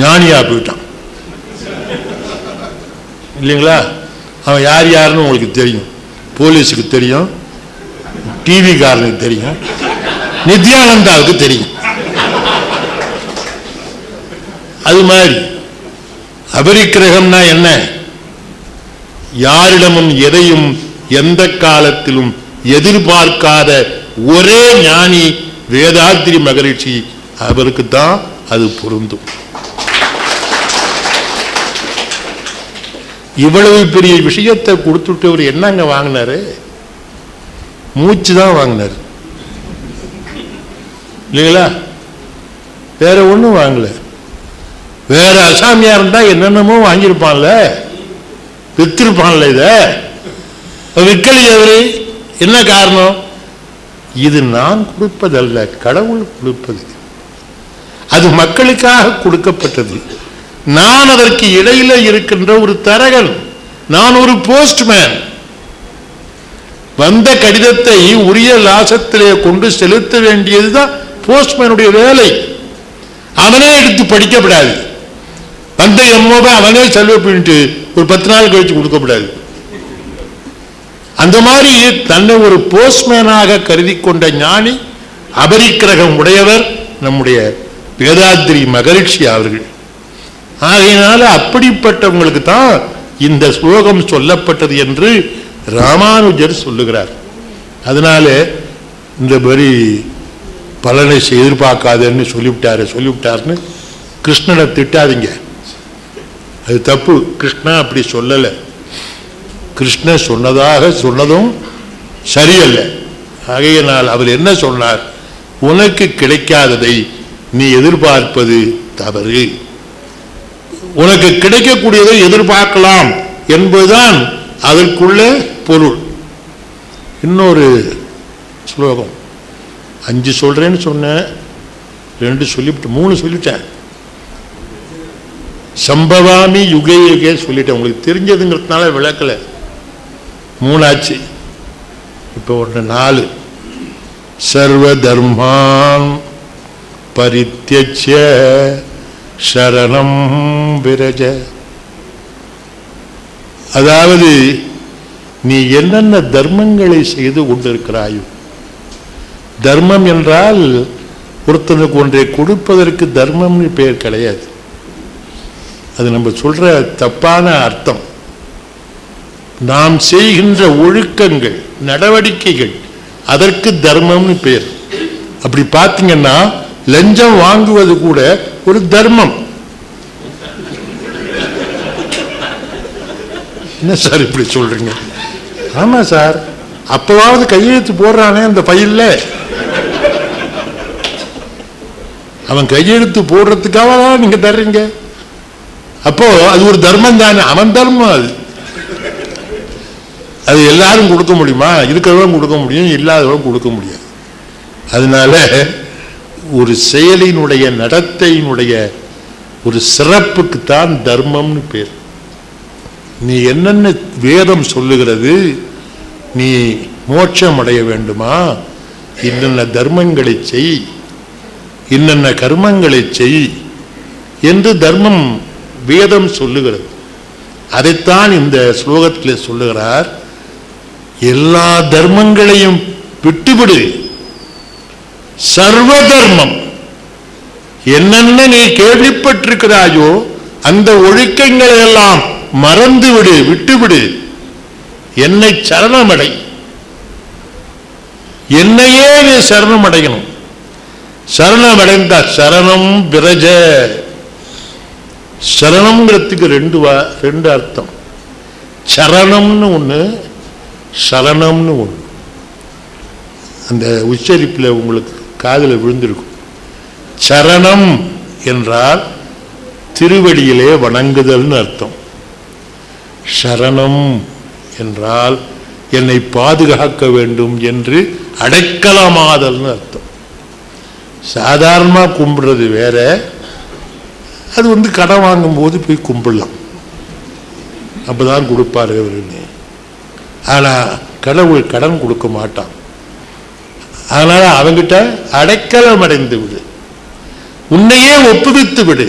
ஞானியா போயிட்டான் இல்லைங்களா? அவன் யார் யாருன்னு உங்களுக்கு தெரியும், போலீஸுக்கு தெரியும், டிவி காரனுக்கு தெரியும், நித்யானந்தாவுக்கு தெரியும். அது மாதிரி அபரிக்கிரகம்னா என்ன? யாரிடமும் எதையும் எந்த காலத்திலும் எதிர்பார்க்காத ஒரே ஞானி வேதாத்ரி மகரிஷி. அவருக்கு தான் அது பொருந்தும். இவ்வளவு பெரிய விஷயத்தை கொடுத்துட்டு அவர் என்னங்க வாங்கினாரு? மூச்சு தான் வாங்கினார் இல்லைங்களா? வேற ஒன்றும் வாங்கல. வேற அசாமியா இருந்தா என்னென்னமோ வாங்கியிருப்பான்ல, வித்திருப்பான்ல. இத விற்கலையே அவரு. என்ன காரணம்? இது நான் கொடுப்பதல்ல, கடவுள் கொடுப்பது. அது மக்களுக்காக கொடுக்கப்பட்டது. நான் அதற்கு இடையில இருக்கின்ற ஒரு தரகன். நான் ஒரு போஸ்ட்மேன். வந்த கடிதத்தை உரிய லாசத்திலே கொண்டு செலுத்த வேண்டியதுதான் போஸ்ட்மேனுடைய வேலை. அவனே எடுத்து படிக்கப்படாது. வந்த எம்மோவை அவனே செலவு பண்ணிட்டு ஒரு 10 நாள் கழிச்சு கொடுக்கப்படாது. அந்த மாதிரி தன்னை ஒரு போஸ்ட்மேனாக கருதி கொண்ட ஞானி, அபரிக்கிரகம் உடையவர் நம்முடைய வேதாத்ரி மகரிஷி அவர்கள். ஆகையினால அப்படிப்பட்டவங்களுக்கு தான் இந்த ஸ்லோகம் சொல்லப்பட்டது என்று ராமானுஜர் சொல்லுகிறார். அதனால இந்த மாதிரி பலனை எதிர்பார்க்காதன்னு சொல்லிவிட்டாருன்னு கிருஷ்ணனை திட்டாதீங்க. அது தப்பு. கிருஷ்ணா அப்படி சொல்லலை. கிருஷ்ண சொன்னதும் சரியல்ல. ஆகையினால் அவர் என்ன சொன்னார்? உனக்கு கிடைக்காததை நீ எதிர்பார்ப்பது தவறு. உனக்கு கிடைக்கக்கூடியதை எதிர்பார்க்கலாம் என்பதுதான் அதற்குள்ள பொருள். இன்னொரு ஸ்லோகம் 5 சொல்றேன்னு சொன்னேன், 2 சொல்லிவிட்டு 3 சொல்லிட்டேன். சம்பவாமி யுகே யுகே சொல்லிட்டேன். உங்களுக்கு தெரிஞ்சதுங்கிறதுனால விளக்கல. 3 ஆச்சு. இப்போ 4. சர்வ தர்மான் பரித்யஜ்ய சரணம் விரஜ. அதாவது நீ என்னென்ன தர்மங்களை செய்து கொண்டிருக்கிறாயோ, தர்மம் என்றால் ஒருத்தனுக்கு ஒன்றை கொடுப்பதற்கு தர்மம்னு பெயர் கிடையாது. அது நம்ம சொல்ற தப்பான அர்த்தம். நாம் செய்கின்ற ஒழுக்கங்கள், நடவடிக்கைகள், அதற்கு தர்மம்னு பெயர். அப்படி பார்த்தீங்கன்னா லஞ்சம் வாங்குவது கூட ஒரு தர்மம். என்ன சார் இப்படி சொல்றீங்க? ஆமா சார், அப்பவாவது கையெழுத்து போடுறானே அந்த பையில, அவன் கையெழுத்து போடுறதுக்காக தான் நீங்க தர்றீங்க. அப்போ அது ஒரு தர்மம் தானே. அவன் தர்மம் அது. அது எல்லாரும் கொடுக்க முடியுமா? இருக்கிறவங்க கொடுக்க முடியும், இல்லாதவங்க கொடுக்க முடியாது. அதனால ஒரு செயலினுடைய நடத்தையினுடைய ஒரு சிறப்புக்குத்தான் தர்மம்னு பேர். நீ என்னென்ன வேதம் சொல்லுகிறது, நீ மோட்சம் அடைய வேண்டுமா, இன்னென்ன தர்மங்களை செய், இன்னென்ன கர்மங்களை செய் என்று தர்மம் வேதம் சொல்லுகிறது. அதைத்தான் இந்த ஸ்லோகத்தில் சொல்லுகிறார். எல்லா தர்மங்களையும் விட்டுவிடு. சர்வ தர்மம் என்னென்ன நீ கேள்விப்பட்டிருக்கிறாயோ அந்த ஒழுக்கங்களை எல்லாம் மறந்துவிடு, விட்டுவிடு. என்னை சரணமடை. என்னையே நீ சரணம் அடையணும். சரணமடைந்த சரணம் விரஜ. சரணம்ங்கிறதுக்கு ரெண்டு அர்த்தம். சரணம்னு ஒண்ணு, சரணம்னு ஒண்ணு. அந்த உச்சரிப்பில் உங்களுக்கு காதில் விழுந்திருக்கும். சரணம் என்றால் திருவடியிலே வணங்குதல்னு அர்த்தம். சரணம் என்றால் என்னை பாதுகாக்க வேண்டும் என்று அடைக்கலமாதல்னு அர்த்தம். சாதாரணமாக கும்பிடுறது வேற, அது கடன் வாங்கும்போது போய் கும்பிடலாம், அப்பதான் கொடுப்பாரு அவருன்னு. ஆனால் கடவுள் கடன் கொடுக்க மாட்டான். அதனால அவங்கிட்ட அடைக்கலம் அடைந்து விடு, உன்னையே ஒப்புவித்து விடு,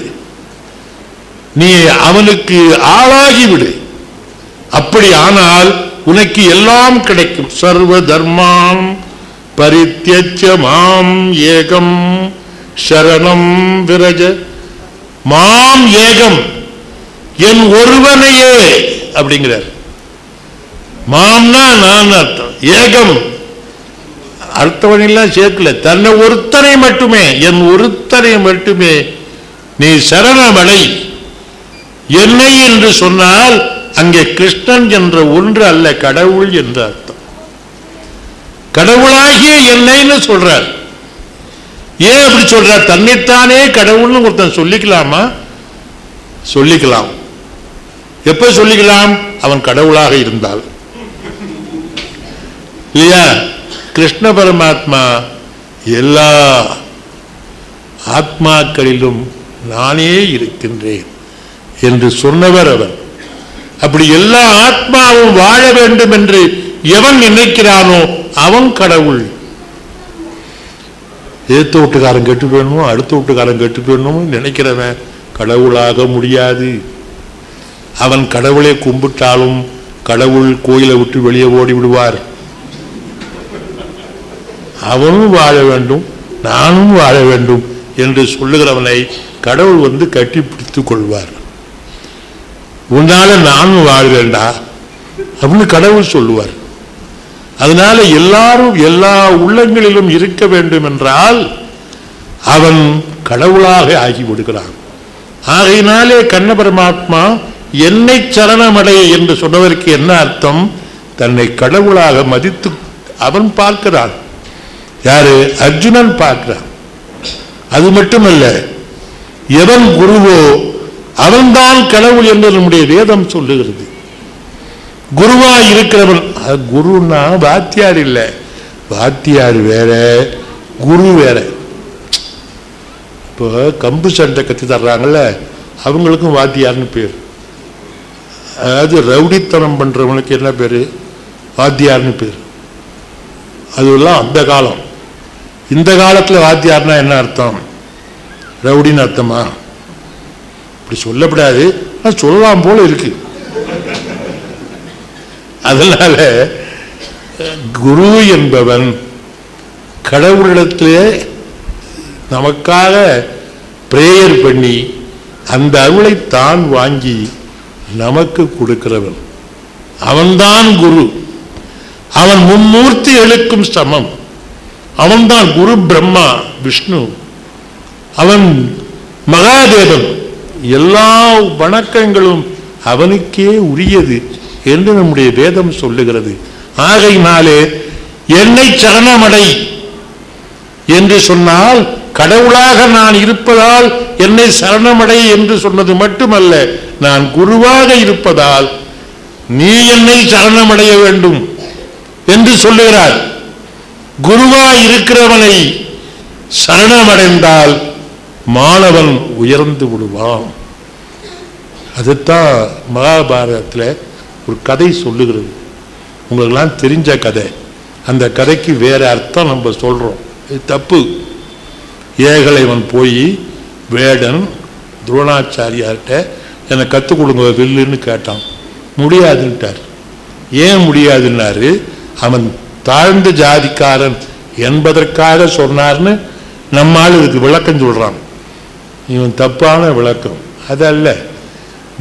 நீ அவனுக்கு ஆளாகி விடு. அப்படி ஆனால் உனக்கு எல்லாம் கிடைக்கும். சர்வ தர்மான் பரித்யஜ்ய மாம் ஏகம் சரணம் விரஜ. மாம் ஏகம், என் ஒருவனையே அப்படிங்கிறார். மாம்னா நான் அர்த்தம், ஏகம் அர்த்தவனெல்லாம் சேர்க்கல, தன்னை ஒருத்தனை மட்டுமே, என் ஒருத்தனை மட்டுமே நீ சரணமடை. என்னை என்று சொன்னால் அங்கே கிருஷ்ணன் என்ற ஒன்று அல்ல, கடவுள் என்ற அர்த்தம். கடவுளாகிய என்னைன்னு சொல்றார். ஏன் அப்படி சொல்றார்? தன்னைத்தானே கடவுள்னு ஒருத்தன் சொல்லிக்கலாமா? சொல்லிக்கலாம். எப்ப சொல்லிக்கலாம்? அவன் கடவுளாக இருந்தால் இல்லையா? கிருஷ்ண பரமாத்மா எல்லா ஆத்மாக்களிலும் நானே இருக்கின்றேன் என்று சொன்னவர் அவர். அப்படி எல்லா ஆத்மாவும் வாழ வேண்டும் என்று எவன் நினைக்கிறானோ அவன் கடவுள். ஏத்த வீட்டுக்காரன் கெட்டு போயணுமோ அடுத்த வீட்டுக்காரன் கெட்டு போயணுமோ நினைக்கிறவன் கடவுளாக முடியாது. அவன் கடவுளை கும்பிட்டாலும் கடவுள் கோயிலை விட்டு வெளியே ஓடி விடுவார். அவனும் வாழ வேண்டும், நானும் வாழ வேண்டும் என்று சொல்லுகிறவனை கடவுள் கட்டி பிடித்துக் கொள்வார். உன்னால நானும் வாழ்வேண்டா அப்படின்னு கடவுள் சொல்லுவார். அதனால எல்லாரும் எல்லா உள்ளங்களிலும் இருக்க வேண்டும் என்றால் அவன் கடவுளாக ஆகிவிடுகிறான். ஆகையினாலே கண்ண பரமாத்மா என்னை சரணமடை என்று சொன்னதற்கு என்ன அர்த்தம்? தன்னை கடவுளாக மதித்து அவன் பார்க்கிறான். யாரு? அர்ஜுனன் பார்க்கிறான். அது மட்டுமல்ல, எவன் குருவோ அவன்தான் கடவுள் என்று நம்முடைய வேதம் சொல்லுகிறது. குருவா இருக்கிறவன், குருன்னா வாத்தியார் இல்லை, வாத்தியார் வேற குரு வேற. இப்போ கம்பு சண்டை கத்தி தர்றாங்கல்ல, அவங்களுக்கும் வாத்தியார்னு பேர். அதாவது ரவுடித்தனம் பண்றவனுக்கு என்ன பேரு? வாத்தியார்னு பேர். அதுவெல்லாம் அந்த காலம். இந்த காலத்தில் வாத்தியார்னா என்ன அர்த்தம்? ரவுடின்னு அர்த்தமா? இப்படி சொல்லப்படாது, சொல்லலாம் போல இருக்கு. அதனால குரு என்பவன் கடவுளிடத்திலே நமக்காக பிரேயர் பண்ணி அந்த அருளை தான் வாங்கி நமக்கு கொடுக்கிறவன். அவன்தான் குரு. அவன் மும்மூர்த்திகளுக்கும் சமம். அவன்தான் குரு. பிரம்மா, விஷ்ணு, அவன் மகாதேவன். எல்லா வணக்கங்களும் அவனுக்கே உரியது என்று நம்முடைய வேதம் சொல்லுகிறது. ஆகையினாலே என்னை சரணமடை என்று சொன்னால் கடவுளாக நான் இருப்பதால் என்னை சரணமடை என்று சொன்னது மட்டுமல்ல, நான் குருவாக இருப்பதால் நீ என்னை சரணமடைய வேண்டும் என்று சொல்லுகிறார். குருவாய் இருக்கிறவனை சரணமடைந்தால் மாணவன் உயர்ந்து விடுவான். அதுதான் மகாபாரதத்தில் ஒரு கதை சொல்லுகிறது. உங்களுக்கெல்லாம் தெரிஞ்ச கதை. அந்த கதைக்கு வேற அர்த்தம் நம்ம சொல்றோம், இது தப்பு. ஏகலைவன் போய் வேடன் துரோணாச்சாரியார்கிட்ட என்னை கற்றுக் கொடுங்க வில்லுன்னு கேட்டான். முடியாதுன்ட்டார். ஏன் முடியாதுன்னாரு? அவன் தாழ்ந்த ஜாதிக்காரன் என்பதற்காக சொன்னார்னு நம்மால் இதுக்கு விளக்கம் சொல்றான். இவன் தப்பான விளக்கம். அதல்ல,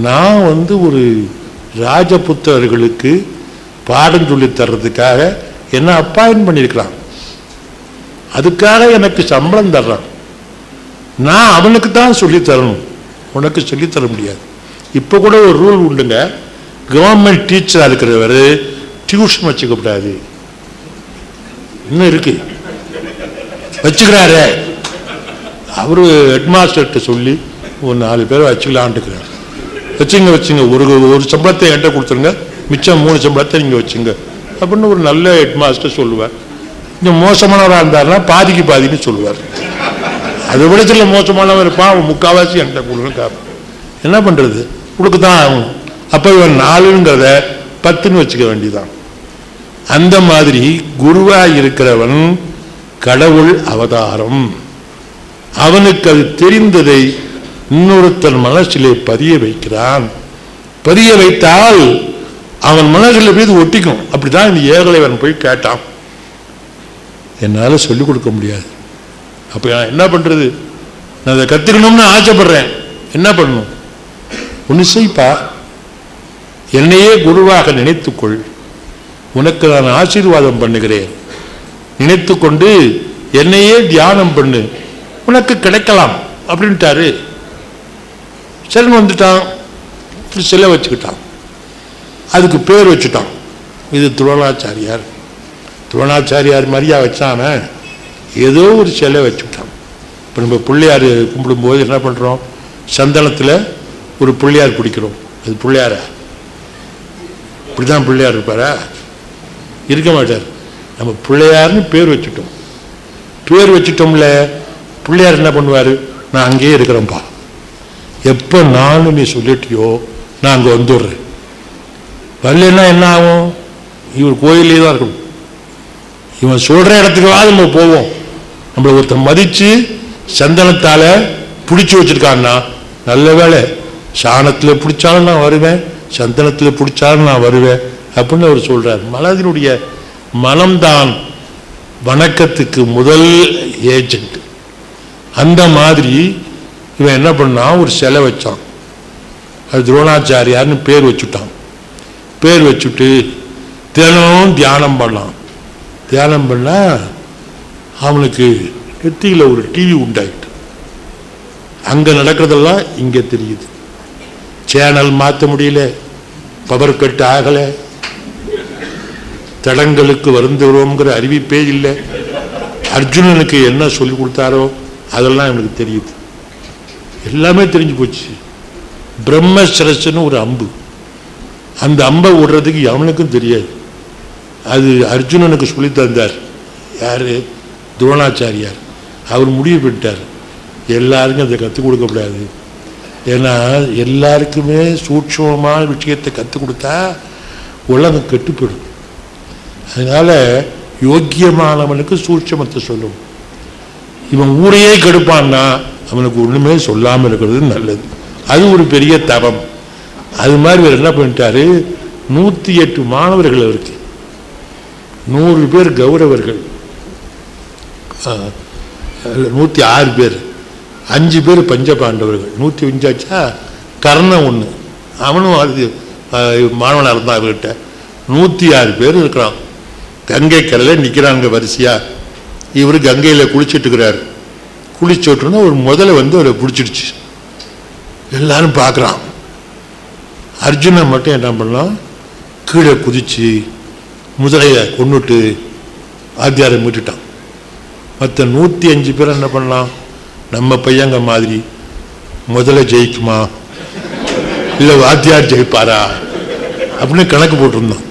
நான் ஒரு ராஜபுத்திரர்களுக்கு பாடம் சொல்லி தர்றதுக்காக என்ன அப்பாயின்ட் பண்ணியிருக்கிறான். அதுக்காக எனக்கு சம்பளம் தர்றான், நான் அவனுக்கு தான் சொல்லி தரணும், உனக்கு சொல்லித்தர முடியாது. இப்போ கூட ஒரு ரூல் உண்டுங்க, கவர்மெண்ட் டீச்சராக இருக்கிறவர் டியூஷன் வச்சுக்கப்படாது. இன்னும் இருக்கு, வச்சுக்கிறாரு. அவரு ஹெட்மாஸ்டர்கிட்ட சொல்லி ஒரு 4 பேரை வச்சுக்கலான்ட்டுக்கிறார். வச்சுங்க ஒரு சம்பளத்தை என்கிட்ட கொடுத்துருங்க, மிச்சம் 3 சம்பளத்தை நீங்கள் வச்சுங்க அப்படின்னு ஒரு நல்ல ஹெட்மாஸ்டர் சொல்லுவார். கொஞ்சம் மோசமானவராக இருந்தாருன்னா பாதிக்கு பாதின்னு சொல்லுவார். அதை விட சில மோசமானவர் இருப்பான், அவன் முக்கால்வாசி என்கிட்ட கொடுங்க காப்பேன். என்ன பண்ணுறது, கொடுக்கு தான் ஆகணும். அப்போ இவன் 4ங்கிறத 10ன்னு வச்சுக்க வேண்டியதான். அந்த மாதிரி குருவாக இருக்கிறவன் கடவுள் அவதாரம். அவனுக்கு அது தெரிந்ததை இன்னொருத்தன் மனசிலே பதிய வைக்கிறான். பதிய வைத்தால் அவன் மனசில் மீது ஒட்டிக்கும். அப்படிதான் இந்த ஏகலைவன் போய் கேட்டான், என்னால் சொல்லிக் கொடுக்க முடியாது. அப்போ என்ன பண்ணுறது, நான் அதை கற்றுக்கணும்னு ஆசைப்படுறேன், என்ன பண்ணணும்? ஒன்று செய்ப்பா, என்னையே குருவாக நினைத்துக்கொள், உனக்கு நான் ஆசீர்வாதம் பண்ணுகிறேன், நினைத்து கொண்டு என்னையே தியானம் பண்ணு, உனக்கு கிடைக்கலாம் அப்படின்ட்டாரு. சரின்னு வந்துட்டான், சிலை வச்சுக்கிட்டான், அதுக்கு பேர் வச்சுட்டான், இது துரோணாச்சாரியார். துரோணாச்சாரியார் மாதிரியா வச்சான, ஏதோ ஒரு சிலை வச்சுக்கிட்டான். இப்போ நம்ம பிள்ளையார் கும்பிடும்போது என்ன பண்ணுறோம், சந்தனத்தில் ஒரு பிள்ளையார் பிடிக்கிறோம், அது பிள்ளையாரா? இப்படிதான் பிள்ளையார் இருப்பாரா? இருக்க மாட்டார். நம்ம பிள்ளையார்னு பேர் வச்சுட்டோம். பேர் வச்சுட்டோம்ல, பிள்ளையார் என்ன பண்ணுவார், நான் அங்கேயே இருக்கிறேன்ப்பா, எப்போ நானும் நீ சொல்லிட்டியோ நான் அங்கே வந்துடுறேன். வரலன்னா என்ன ஆகும், இவர் கோயிலே தான் இருக்கணும், இவன் சொல்கிற இடத்துக்குவாது நம்ம போவோம். நம்மளை ஒருத்தன் மதித்து சந்தனத்தால் பிடிச்சி வச்சுருக்கான்னா, நல்ல வேலை, சாணத்தில் பிடிச்சாலும் நான் வருவேன், சந்தனத்தில் பிடிச்சாலும் நான் வருவேன் அப்படின்னு அவர் சொல்கிறார். மனதினுடைய மனம்தான் வணக்கத்துக்கு முதல் ஏஜென்ட். அந்த மாதிரி இவன் என்ன பண்ணான், ஒரு சிலை வச்சான், அது துரோணாச்சாரியார்னு பேர் வச்சுட்டான். பேர் வச்சுட்டு தினமும் தியானம் பண்ணான். தியானம் பண்ணால் அவனுக்கு நெத்தியில் ஒரு டிவி உண்டாயிட்டு, அங்கே நடக்கிறதெல்லாம் இங்கே தெரியுது. சேனல் மாற்ற முடியல, பவர் கட் ஆகலை, தடங்களுக்கு வருந்துகிறோங்கிற அறிவிப்பே இல்லை. அர்ஜுனனுக்கு என்ன சொல்லி கொடுத்தாரோ அதெல்லாம் எனக்கு தெரியுது, எல்லாமே தெரிஞ்சு போச்சு. பிரம்மசரஸ்ன்னு ஒரு அம்பு, அந்த அம்பை விடுறதுக்கு அவனுக்கும் தெரியாது, அது அர்ஜுனனுக்கு சொல்லி தந்தார். யார்? துரோணாச்சாரியார். அவர் முடிவு பண்ணிட்டார், எல்லாருக்கும் அதை கற்றுக் கொடுக்கக்கூடாது, ஏன்னா எல்லாருக்குமே சூட்சமான விஷயத்தை கற்றுக் கொடுத்தா உலகம் கெட்டு போயிடும். அதனால் யோக்கியமானவனுக்கு சூட்சமத்தை சொல்லும். இவன் ஊரையே கெடுப்பான்னா அவனுக்கு ஒன்றுமே சொல்லாமல் இருக்கிறது நல்லது. அது ஒரு பெரிய தவம். அது மாதிரி இவர் என்ன பண்ணிட்டாரு, 108 மாணவர்கள் அவருக்கு, 100 பேர் கௌரவர்கள், 106 பேர், 5 பேர் பஞ்சபாண்டவர்கள், 105 கர்ணன் ஒன்று, அவனும் அது மாணவனாக இருந்தான். அவர்கிட்ட 106 பேர் இருக்கிறான். கங்கை கரையில் நிற்கிறாங்க வரிசையா. இவர் கங்கையில் குளிச்சுட்டு இருக்கிறார். குளிச்சுட்டுருந்தா ஒரு முதல்ல வந்து அவரை பிடிச்சிடுச்சு, எல்லாரும் பார்க்குறான். அர்ஜுனன் மட்டும் என்ன பண்ணலாம், கீழே குதிச்சு முதலையை கொண்டுட்டு ஆத்தியாரை மீட்டுட்டான். மற்ற 105 பேர் என்ன பண்ணலாம், நம்ம பையங்க மாதிரி முதல்ல ஜெயிக்குமா இல்லை வாத்தியார் ஜெயிப்பாரா அப்படின்னு கணக்கு போட்டிருந்தான்.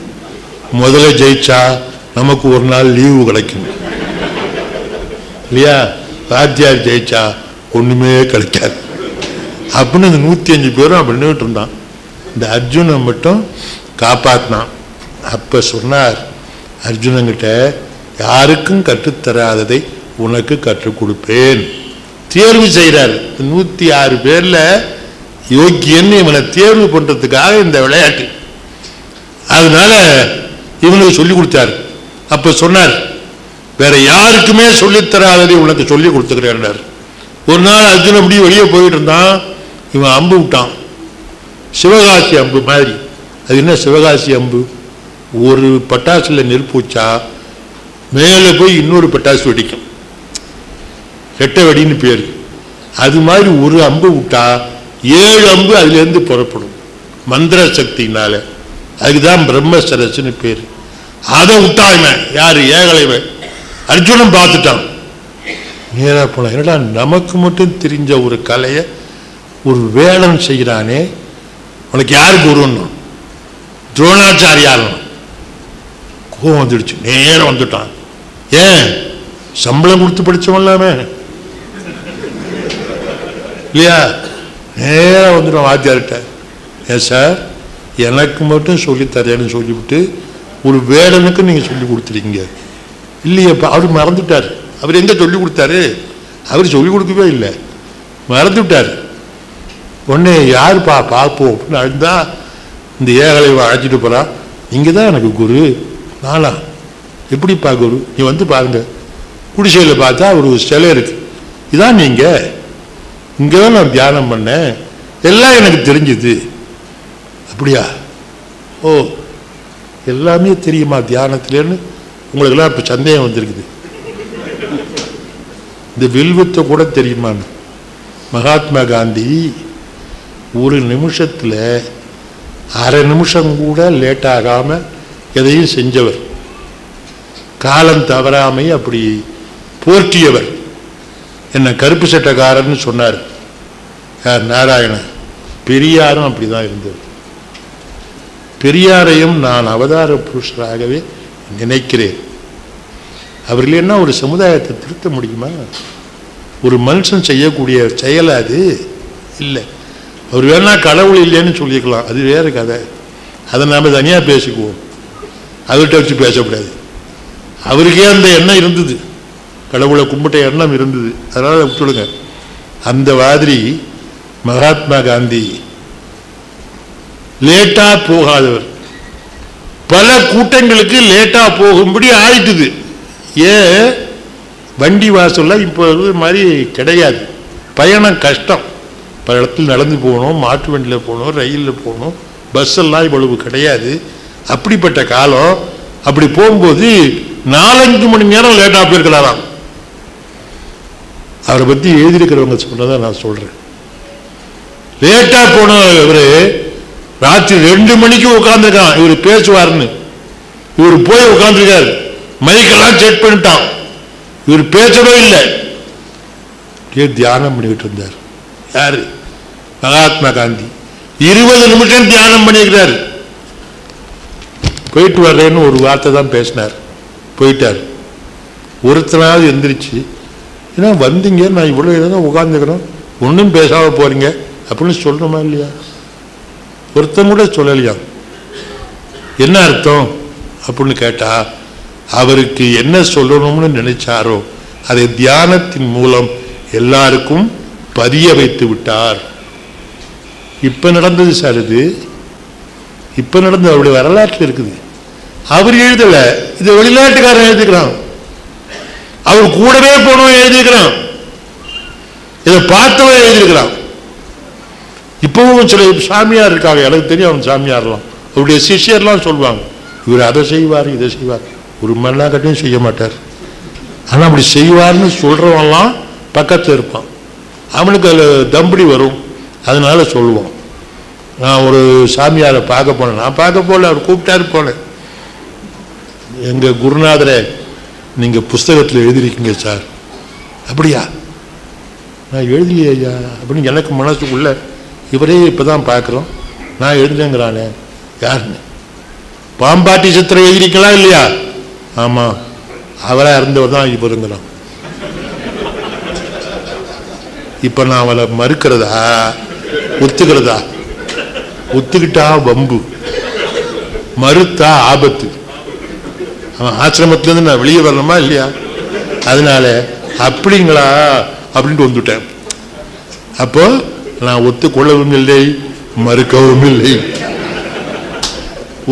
முதல்ல ஜெயிச்சா நமக்கு ஒரு நாள் லீவு கிடைக்கும் இல்லையா, வாத்தியார் ஜெயிச்சா ஒன்றுமே கிடைக்காது அப்படின்னு இந்த 105 பேரும் அப்படின்னுட்டு இருந்தான். இந்த அர்ஜுனன் மட்டும் காப்பாற்றினான். அப்போ சொன்னார் அர்ஜுனங்கிட்ட, யாருக்கும் கற்றுத்தராததை உனக்கு கற்றுக் கொடுப்பேன். தேர்வு செய்கிறார். 106 பேரில் யோக்கியன்னு இவனை தேர்வு பண்ணுறதுக்காக இந்த விளையாட்டு. அதனால இவனுக்கு சொல்லி கொடுத்தார். அப்போ சொன்னார், வேற யாருக்குமே சொல்லித்தராததை உனக்கு சொல்லி கொடுத்துக்கிறேன். ஒரு நாள் அர்ஜுனன் அப்படி வெளியே போயிட்டு இருந்தான், இவன் அம்பு விட்டான், சிவகாசி அம்பு மாதிரி. அது என்ன சிவகாசி அம்பு, ஒரு பட்டாசுல நெருப்பு வச்சா மேலே போய் இன்னொரு பட்டாசு வெடிக்கும், ரெட்டை வெடின்னு பேர். அது மாதிரி ஒரு அம்பு விட்டா 7 அம்பு அதுலேருந்து புறப்படும் மந்திர சக்தினால. அதுக்குதான் பிரம்மசரஸ்ன்னு பேர். அதை விட்டாய்வன் யாரு? ஏகலைவன். அர்ஜுனன் பார்த்துட்டான். நேரா போன என்னடா நமக்கு மட்டும் தெரிஞ்ச ஒரு கலையை ஒரு வேடம் செய்கிறானே, உனக்கு யாரு குருன்னு? துரோணாச்சாரியார். கோவம் வந்துடுச்சு. நேரம் வந்துட்டான். ஏன்? சம்பளம் கொடுத்து படிச்சவன்லாமே இல்லையா? நேரம் வந்துடும் வாத்தியார்கிட்ட. ஏன் சார் எனக்கு மட்டும் சொல்லித்தரேன்னு சொல்லிவிட்டு ஒரு வேடனுக்கு நீங்க சொல்லி கொடுத்துருக்கீங்க இல்லையப்பா? அவர் மறந்துட்டார். அவர் எங்க சொல்லி கொடுத்தாரு? அவர் சொல்லி கொடுக்கவே இல்லை, மறந்து விட்டார். உடனே யாருப்பா பார்ப்போம் அப்படின்னு அழுந்தா இந்த ஏகலை அழைச்சிட்டு போறான். நீங்க தான் எனக்கு குரு. நானா? எப்படிப்பா குரு? நீ வந்து பாருங்க. குடிசையில் பார்த்தா ஒரு சிலை இருக்கு. இதான் நீங்க? இங்கதான் நான் தியானம் பண்ணேன், எல்லாம் எனக்கு தெரிஞ்சுது. அப்படியா? ஓ, எல்லாமே தெரியுமா தியானத்திலேன்னு உங்களுக்கெல்லாம் இப்போ சந்தேகம் வந்திருக்குது. இந்த வில்வத்தை கூட தெரியுமான்னு. மகாத்மா காந்தி ஒரு நிமிஷத்தில் அரை நிமிஷம் கூட லேட் ஆகாமல் எதையும் செஞ்சவர், காலம் தவறாமை அப்படி போற்றியவர். என்ன கருப்பு சட்டக்காரன்னு சொன்னார் யார்? நாராயணன். பெரியாரும் அப்படிதான் இருந்தவர். பெரியாரையும் நான் அவதார புருஷராகவே நினைக்கிறேன். அவர்கள் என்ன ஒரு சமுதாயத்தை திருத்த முடியுமா? ஒரு மனுஷன் செய்யக்கூடிய செயல் அது இல்லை. அவர் வேணா கடவுள் இல்லைன்னு சொல்லிக்கலாம், அது வேறு கதை. அதை நாம் தனியாக பேசிக்குவோம், அவர்கிட்ட வச்சு பேசக்கூடாது. அவருக்கே அந்த எண்ணம் இருந்தது, கடவுளை கும்பிட்ட எண்ணம் இருந்தது, அதனால் விட்டுடுங்க. அந்த மாதிரி மகாத்மா காந்தி லேட்டா போகாதவர். பல கூட்டங்களுக்கு லேட்டா போகும்படி ஆயிட்டுது. ஏன்? வண்டி வாசல்ல இப்போ மாதிரி கிடையாது. பயணம் கஷ்டம். பல இடத்துல நடந்து போகணும், மாட்டு வண்டியில் போகணும், ரயிலில் போகணும், பஸ் எல்லாம் இவ்வளவு கிடையாது. அப்படிப்பட்ட காலம். அப்படி போகும்போது 4-5 மணி நேரம் லேட்டா போயிருக்கிறாராம். அவரை பற்றி எழுதியிருக்கிறவங்க சொன்னதை நான் சொல்றேன். லேட்டா போன இவரு ராத்திரி 2 மணிக்கு உட்கார்ந்துருக்கான். இவர் பேசுவார்னு இவர் போய் உட்கார்ந்துருக்காரு. மைக்கெல்லாம் செக் பண்ணிட்டான். இவர் பேசவே இல்லை, தியானம் பண்ணிக்கிட்டு இருந்தார். யாரு? மகாத்மா காந்தி. 20 நிமிஷம் தியானம் பண்ணிக்கிறார். போயிட்டு வர்றேன்னு ஒரு வார்த்தை தான் பேசினார், போயிட்டார். ஒருத்தனாவது எந்திரிச்சு, ஏன்னா வந்தீங்க, நான் இவ்வளோ தான் உட்காந்துக்கிறோம், ஒன்றும் பேசாம போறீங்க அப்படின்னு சொல்லணுமா இல்லையா? ஒருத்தன் கூட சொல்லலையா? என்ன அர்த்தம் அப்படின்னு கேட்டா, அவருக்கு என்ன சொல்லணும்னு நினைச்சாரோ அதை தியானத்தின் மூலம் எல்லாருக்கும் பதிய வைத்து விட்டார். இப்ப நடந்தது சார், இது இப்ப நடந்தது, அவருடைய வரலாற்றில் இருக்குது. அவர் எழுதல, இது வெளிநாட்டுக்காரன் எழுதிக்கிறான். அவர் கூடவே போனவன் எழுதிக்கிறான், இதை பார்த்தவன் எழுதியிருக்கிறான். இப்பவும் சில சாமியார் இருக்காங்க, எனக்கு தெரியும் அவன் சாமியார்லாம், அவருடைய சிஷியர்லாம் சொல்லுவாங்க, இவர் அதை செய்வார் இதை செய்வார், ஒரு மண்ணாக்கட்டையும் செய்ய மாட்டார். ஆனால் அப்படி செய்வார்னு சொல்றவன்லாம் பக்கத்தில் இருப்பான், அவனுக்கு அதில் தம்படி வரும், அதனால சொல்லுவான். நான் ஒரு சாமியாரை பார்க்க போனேன், நான் பார்க்க போல, அவர் கூப்பிட்டாரு போனேன். எங்க குருநாதரை நீங்க புஸ்தகத்தில் எழுதிருக்கீங்க சார். அப்படியா? நான் எழுதலையா ஐயா அப்படின்னு எனக்கு மனசுக்குள்ள, இவரே இப்பதான் பார்க்குறோம், நான் எழுதுலேங்கிறானே. யாருன்னு? பாம்பாட்டி சித்திரம் எழுதிருக்கலாம் இல்லையா? ஆமா, அவரா இருந்தவர் தான் இவருங்கிறான். இப்ப நான் அவளை மறுக்கிறதா ஒத்துக்கிறதா? ஒத்துக்கிட்டா வம்பு, மறுத்தா ஆபத்து. அவன் ஆசிரமத்திலேருந்து நான் வெளியே வரணுமா இல்லையா? அதனால அப்படிங்களா அப்படின்ட்டு வந்துட்டேன். அப்போ நான் ஒத்துக்கொள்ளவும் இல்லை, மறுக்கவும் இல்லை.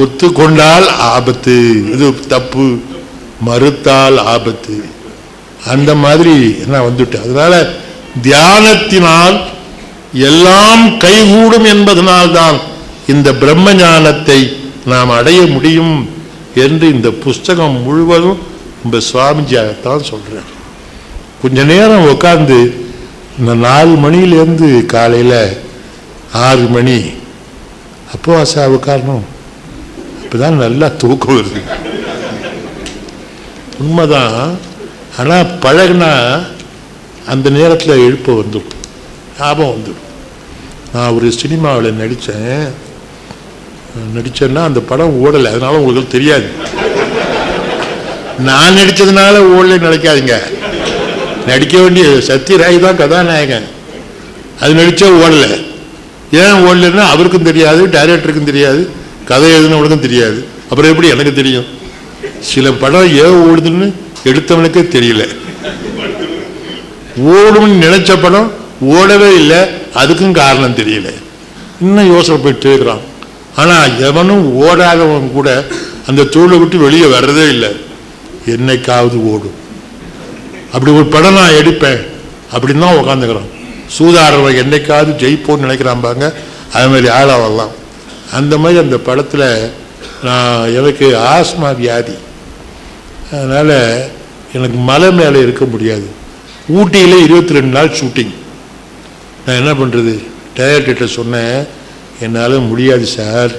ஒத்துக்கொண்டால் ஆபத்து, இது தப்பு, மறுத்தால் ஆபத்து. அந்த மாதிரி நான் வந்துட்டேன். அதனால தியானத்தினால் எல்லாம் கைகூடும் என்பதனால்தான் இந்த பிரம்ம ஞானத்தை நாம் அடைய முடியும் என்று இந்த புஸ்தகம் முழுவதும் நம்ம சுவாமிஜியாகத்தான் சொல்றேன். கொஞ்ச நேரம் உட்காந்து இந்த 4 மணிலேருந்து காலையில் 6 மணி அப்போ உட்காரணும். அப்போதான் நல்லா தூக்கம் வருது. உண்மைதான். ஆனால் பழகுனா அந்த நேரத்தில் எழுப்ப வந்துடும், ஞாபகம் வந்துடும். நான் ஒரு சினிமாவில் நடித்தேன்னா அந்த படம் ஓடலை, அதனால உங்களுக்கு தெரியாது. நான் நடித்ததுனால ஓடலை நினைக்காதீங்க. நடிக்க வேண்டிய சத்யராய் தான் கதாநாயகன், அது நடித்தா ஓடலை. ஏன் ஓடலைன்னா அவருக்கும் தெரியாது, டைரக்டருக்கும் தெரியாது, கதை எழுதினவனுக்கும் தெரியாது. அப்புறம் எப்படி எனக்கு தெரியும்? சில படம் ஏன் ஓடுதுன்னு எடுத்தவனுக்கே தெரியல. ஓடும்னு நினைச்ச படம் ஓடவே இல்லை, அதுக்கும் காரணம் தெரியல. இன்னும் யோசனை போயிட்டு இருக்கிறான். ஆனால் எவனும் ஓடாதவன் கூட அந்த தொழிலை விட்டு வெளியே வர்றதே இல்லை. என்னைக்காவது ஓடும். அப்படி ஒரு படம் நான் எடுப்பேன் அப்படின்னு தான் உட்காந்துக்கிறான். சூதாடுறவன் என்னைக்காவது ஜெயிப்போன்னு நினைக்கிறான் பாங்க, அது மாதிரி ஆளாகலாம். அந்த மாதிரி அந்த படத்தில் எனக்கு ஆஸ்மா வியாதி, அதனால் எனக்கு மலை மேலே இருக்க முடியாது. ஊட்டியில் 22 நாள் ஷூட்டிங். நான் என்ன பண்ணுறது? டைரக்டர்கிட்ட சொன்னேன், என்னால் முடியாது சார்,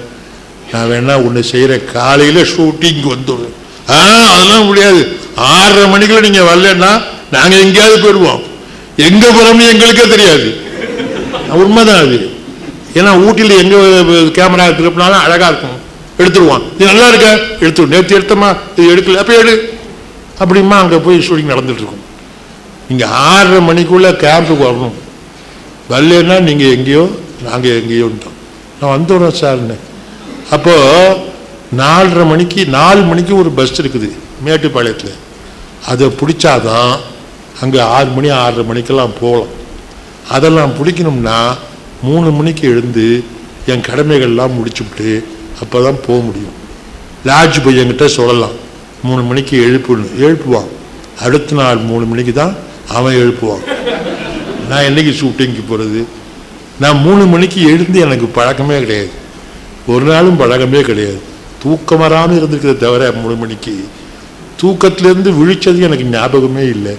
நான் வேணா ஒன்று செய்கிறேன், காலையில் ஷூட்டிங் வந்துடும். அதெல்லாம் முடியாது, 6:30 மணிக்குள்ள நீங்கள் வரலன்னா நாங்கள் எங்கேயாவது போயிடுவோம், எங்கே போகிறோம்னு எங்களுக்கே தெரியாது. உண்மைதான் அது. ஏன்னா ஊட்டியில் எங்கே கேமரா திருப்பினாலும் அழகாக இருக்கும், எடுத்துருவான். இது நல்லா இருக்க எடுத்துடும், நேற்று எடுத்தோமா இது எடுக்கல, அப்போ எடு அப்படிமா அங்கே போய் ஷூட்டிங் நடந்துட்டுருக்கும். நீங்கள் 6:30 மணிக்குள்ளே கேம்புக்கு வரணும், வரலன்னா நீங்கள் எங்கேயோ நாங்கள் எங்கேயோன்ட்டோம். நான் வந்துடுறோம் சார்ன்னு. அப்போது 4 மணிக்கு ஒரு பஸ் இருக்குது மேட்டுப்பாளையத்தில், அதை பிடிச்சாதான் அங்கே 6 மணி 6:30 மணிக்கெல்லாம் போகலாம். அதெல்லாம் பிடிக்கணும்னா 3 மணிக்கு எழுந்து என் கடமைகள்லாம் முடிச்சுவிட்டு அப்போ தான் போக முடியும். லாட்ஜ் போய் என்கிட்ட சொல்லலாம் 3 மணிக்கு எழுப்புவான். அடுத்த நாள் 3 மணிக்கு தான் அவன் எழுப்புவான். நான் என்னைக்கு ஷூட்டிங்க்கு போகிறது? நான் 3 மணிக்கு எழுந்து எனக்கு பழக்கமே கிடையாது, ஒரு நாளும் பழக்கமே கிடையாது. தூக்கம் வராமல் இருந்திருக்கிறத தவிர 3 மணிக்கு தூக்கத்திலேருந்து விழிச்சது எனக்கு ஞாபகமே இல்லை.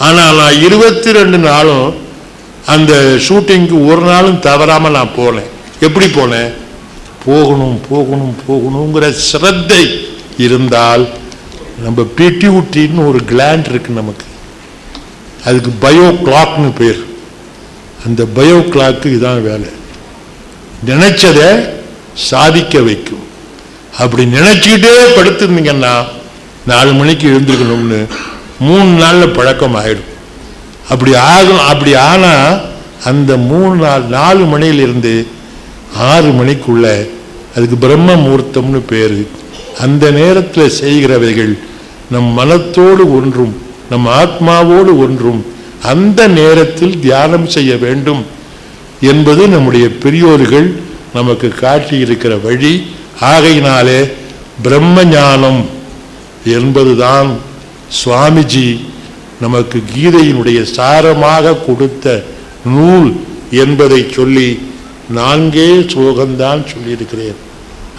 ஆனால் நான் 22 நாளும் அந்த ஷூட்டிங்க்கு ஒரு நாளும் தவறாமல் நான் போனேன். எப்படி போனேன்? போகணுங்கிற சிரத்தை இருந்தால், நம்ம பிட்யூட்டின்னு ஒரு கிளாண்ட் இருக்கு நமக்கு, அதுக்கு பயோ கிளாக்னு பேர். அந்த பயோ கிளாக்கு இதான் வேலை, நினைச்சதை சாதிக்க வைக்கும். அப்படி நினைச்சுக்கிட்டே படுத்திருந்தீங்கன்னா 4 மணிக்கு எழுந்திருக்கணும்னு 3 நாளில் பழக்கம் ஆகிடும். அப்படி ஆகும். அப்படி ஆனால் அந்த 4 மணியிலிருந்து 6 மணிக்குள்ள அதுக்கு பிரம்ம முகூர்த்தம்னு பேர். அந்த நேரத்தில் செய்கிறவைகள் நம் மனத்தோடு ஒன்றும் நம் ஆத்மாவோடு ஒன்றும் அந்த நேரத்தில் தியானம் செய்ய வேண்டும் என்பது நம்முடைய பெரியோர்கள் நமக்கு காட்டியிருக்கிற வழி. ஆகையினாலே பிரம்ம ஞானம் என்பதுதான் சுவாமிஜி நமக்கு கீதையினுடைய சாரமாக கொடுத்த நூல் என்பதை சொல்லி 4 ஸ்லோகம்தான் சொல்லியிருக்கிறேன்.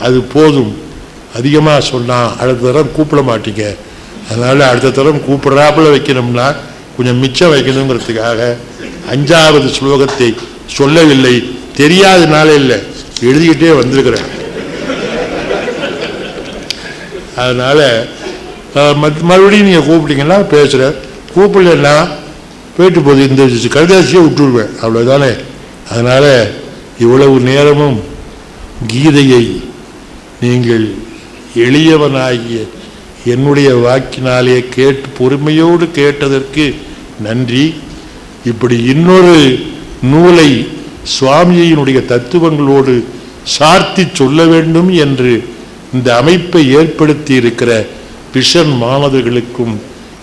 அது போதும். அதிகமாக சொன்னால் அடுத்த தரம் கூப்பிட மாட்டீங்க. அதனால் அடுத்த தரம் கூப்பிட்றாப்புல வைக்கணும்னா கொஞ்சம் மிச்சம் வைக்கணுங்கிறதுக்காக 5வது ஸ்லோகத்தை சொல்லவில்லை. தெரியாதனால இல்லை, எழுதிக்கிட்டே வந்திருக்கிறேன். அதனால் மறுபடியும் நீங்கள் கூப்பிட்டீங்கன்னா பேசுகிறேன், கூப்பிடலன்னா போயிட்டு போகுது, இந்த கடிதாசியை விட்டுடுவேன், அவ்வளோதானே. அதனால் இவ்வளவு நேரமும் கீதையை நீங்கள் எளியவனாகிய என்னுடைய வாக்கினாலே கேட்டு பொறுமையோடு கேட்டதற்கு நன்றி. இப்படி இன்னொரு நூலை சுவாமியினுடைய தத்துவங்களோடு சார்த்தி சொல்ல வேண்டும் என்று இந்த அமைப்பை ஏற்படுத்தி இருக்கிற பிஷன் மாணவர்களுக்கும்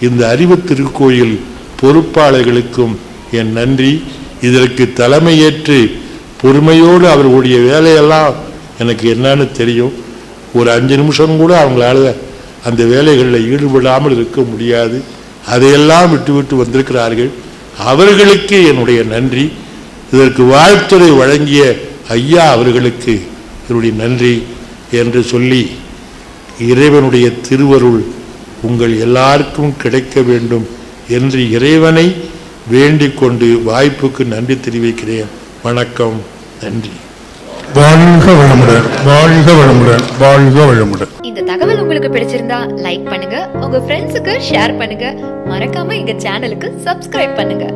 இந்த அறிவு திருக்கோயில் பொறுப்பாளர்களுக்கும் என் நன்றி. இதற்கு தலைமையேற்று பொறுமையோடு அவர்களுடைய வேலையெல்லாம் எனக்கு என்னன்னு தெரியும். ஒரு 5 நிமிஷம் கூட அவங்களால அந்த வேலைகளில் ஈடுபடாமல் இருக்க முடியாது. அதையெல்லாம் விட்டு வந்திருக்கிறார்கள். அவர்களுக்கு என்னுடைய நன்றி. இதற்கு வாழ்த்துறை வழங்கிய ஐயா அவர்களுக்கு என்னுடைய நன்றி என்று சொல்லி, இறைவனுடைய திருவருள் உங்கள் எல்லாருக்கும் கிடைக்க வேண்டும் என்று இறைவனை வேண்டிக் கொண்டு வாய்ப்புக்கு நன்றி தெரிவிக்கிறேன். வணக்கம், நன்றி. வாழ்க வளமுடன், வாழ்க வளமுடன், வாழ்க வளமுடன். இந்த தகவல் உங்களுக்கு பிடிச்சிருந்தா லைக் பண்ணுங்க, உங்க ஃப்ரெண்ட்ஸுக்கு ஷேர் பண்ணுங்க, மறக்காம எங்க சேனலுக்கு சப்ஸ்கிரைப் பண்ணுங்க.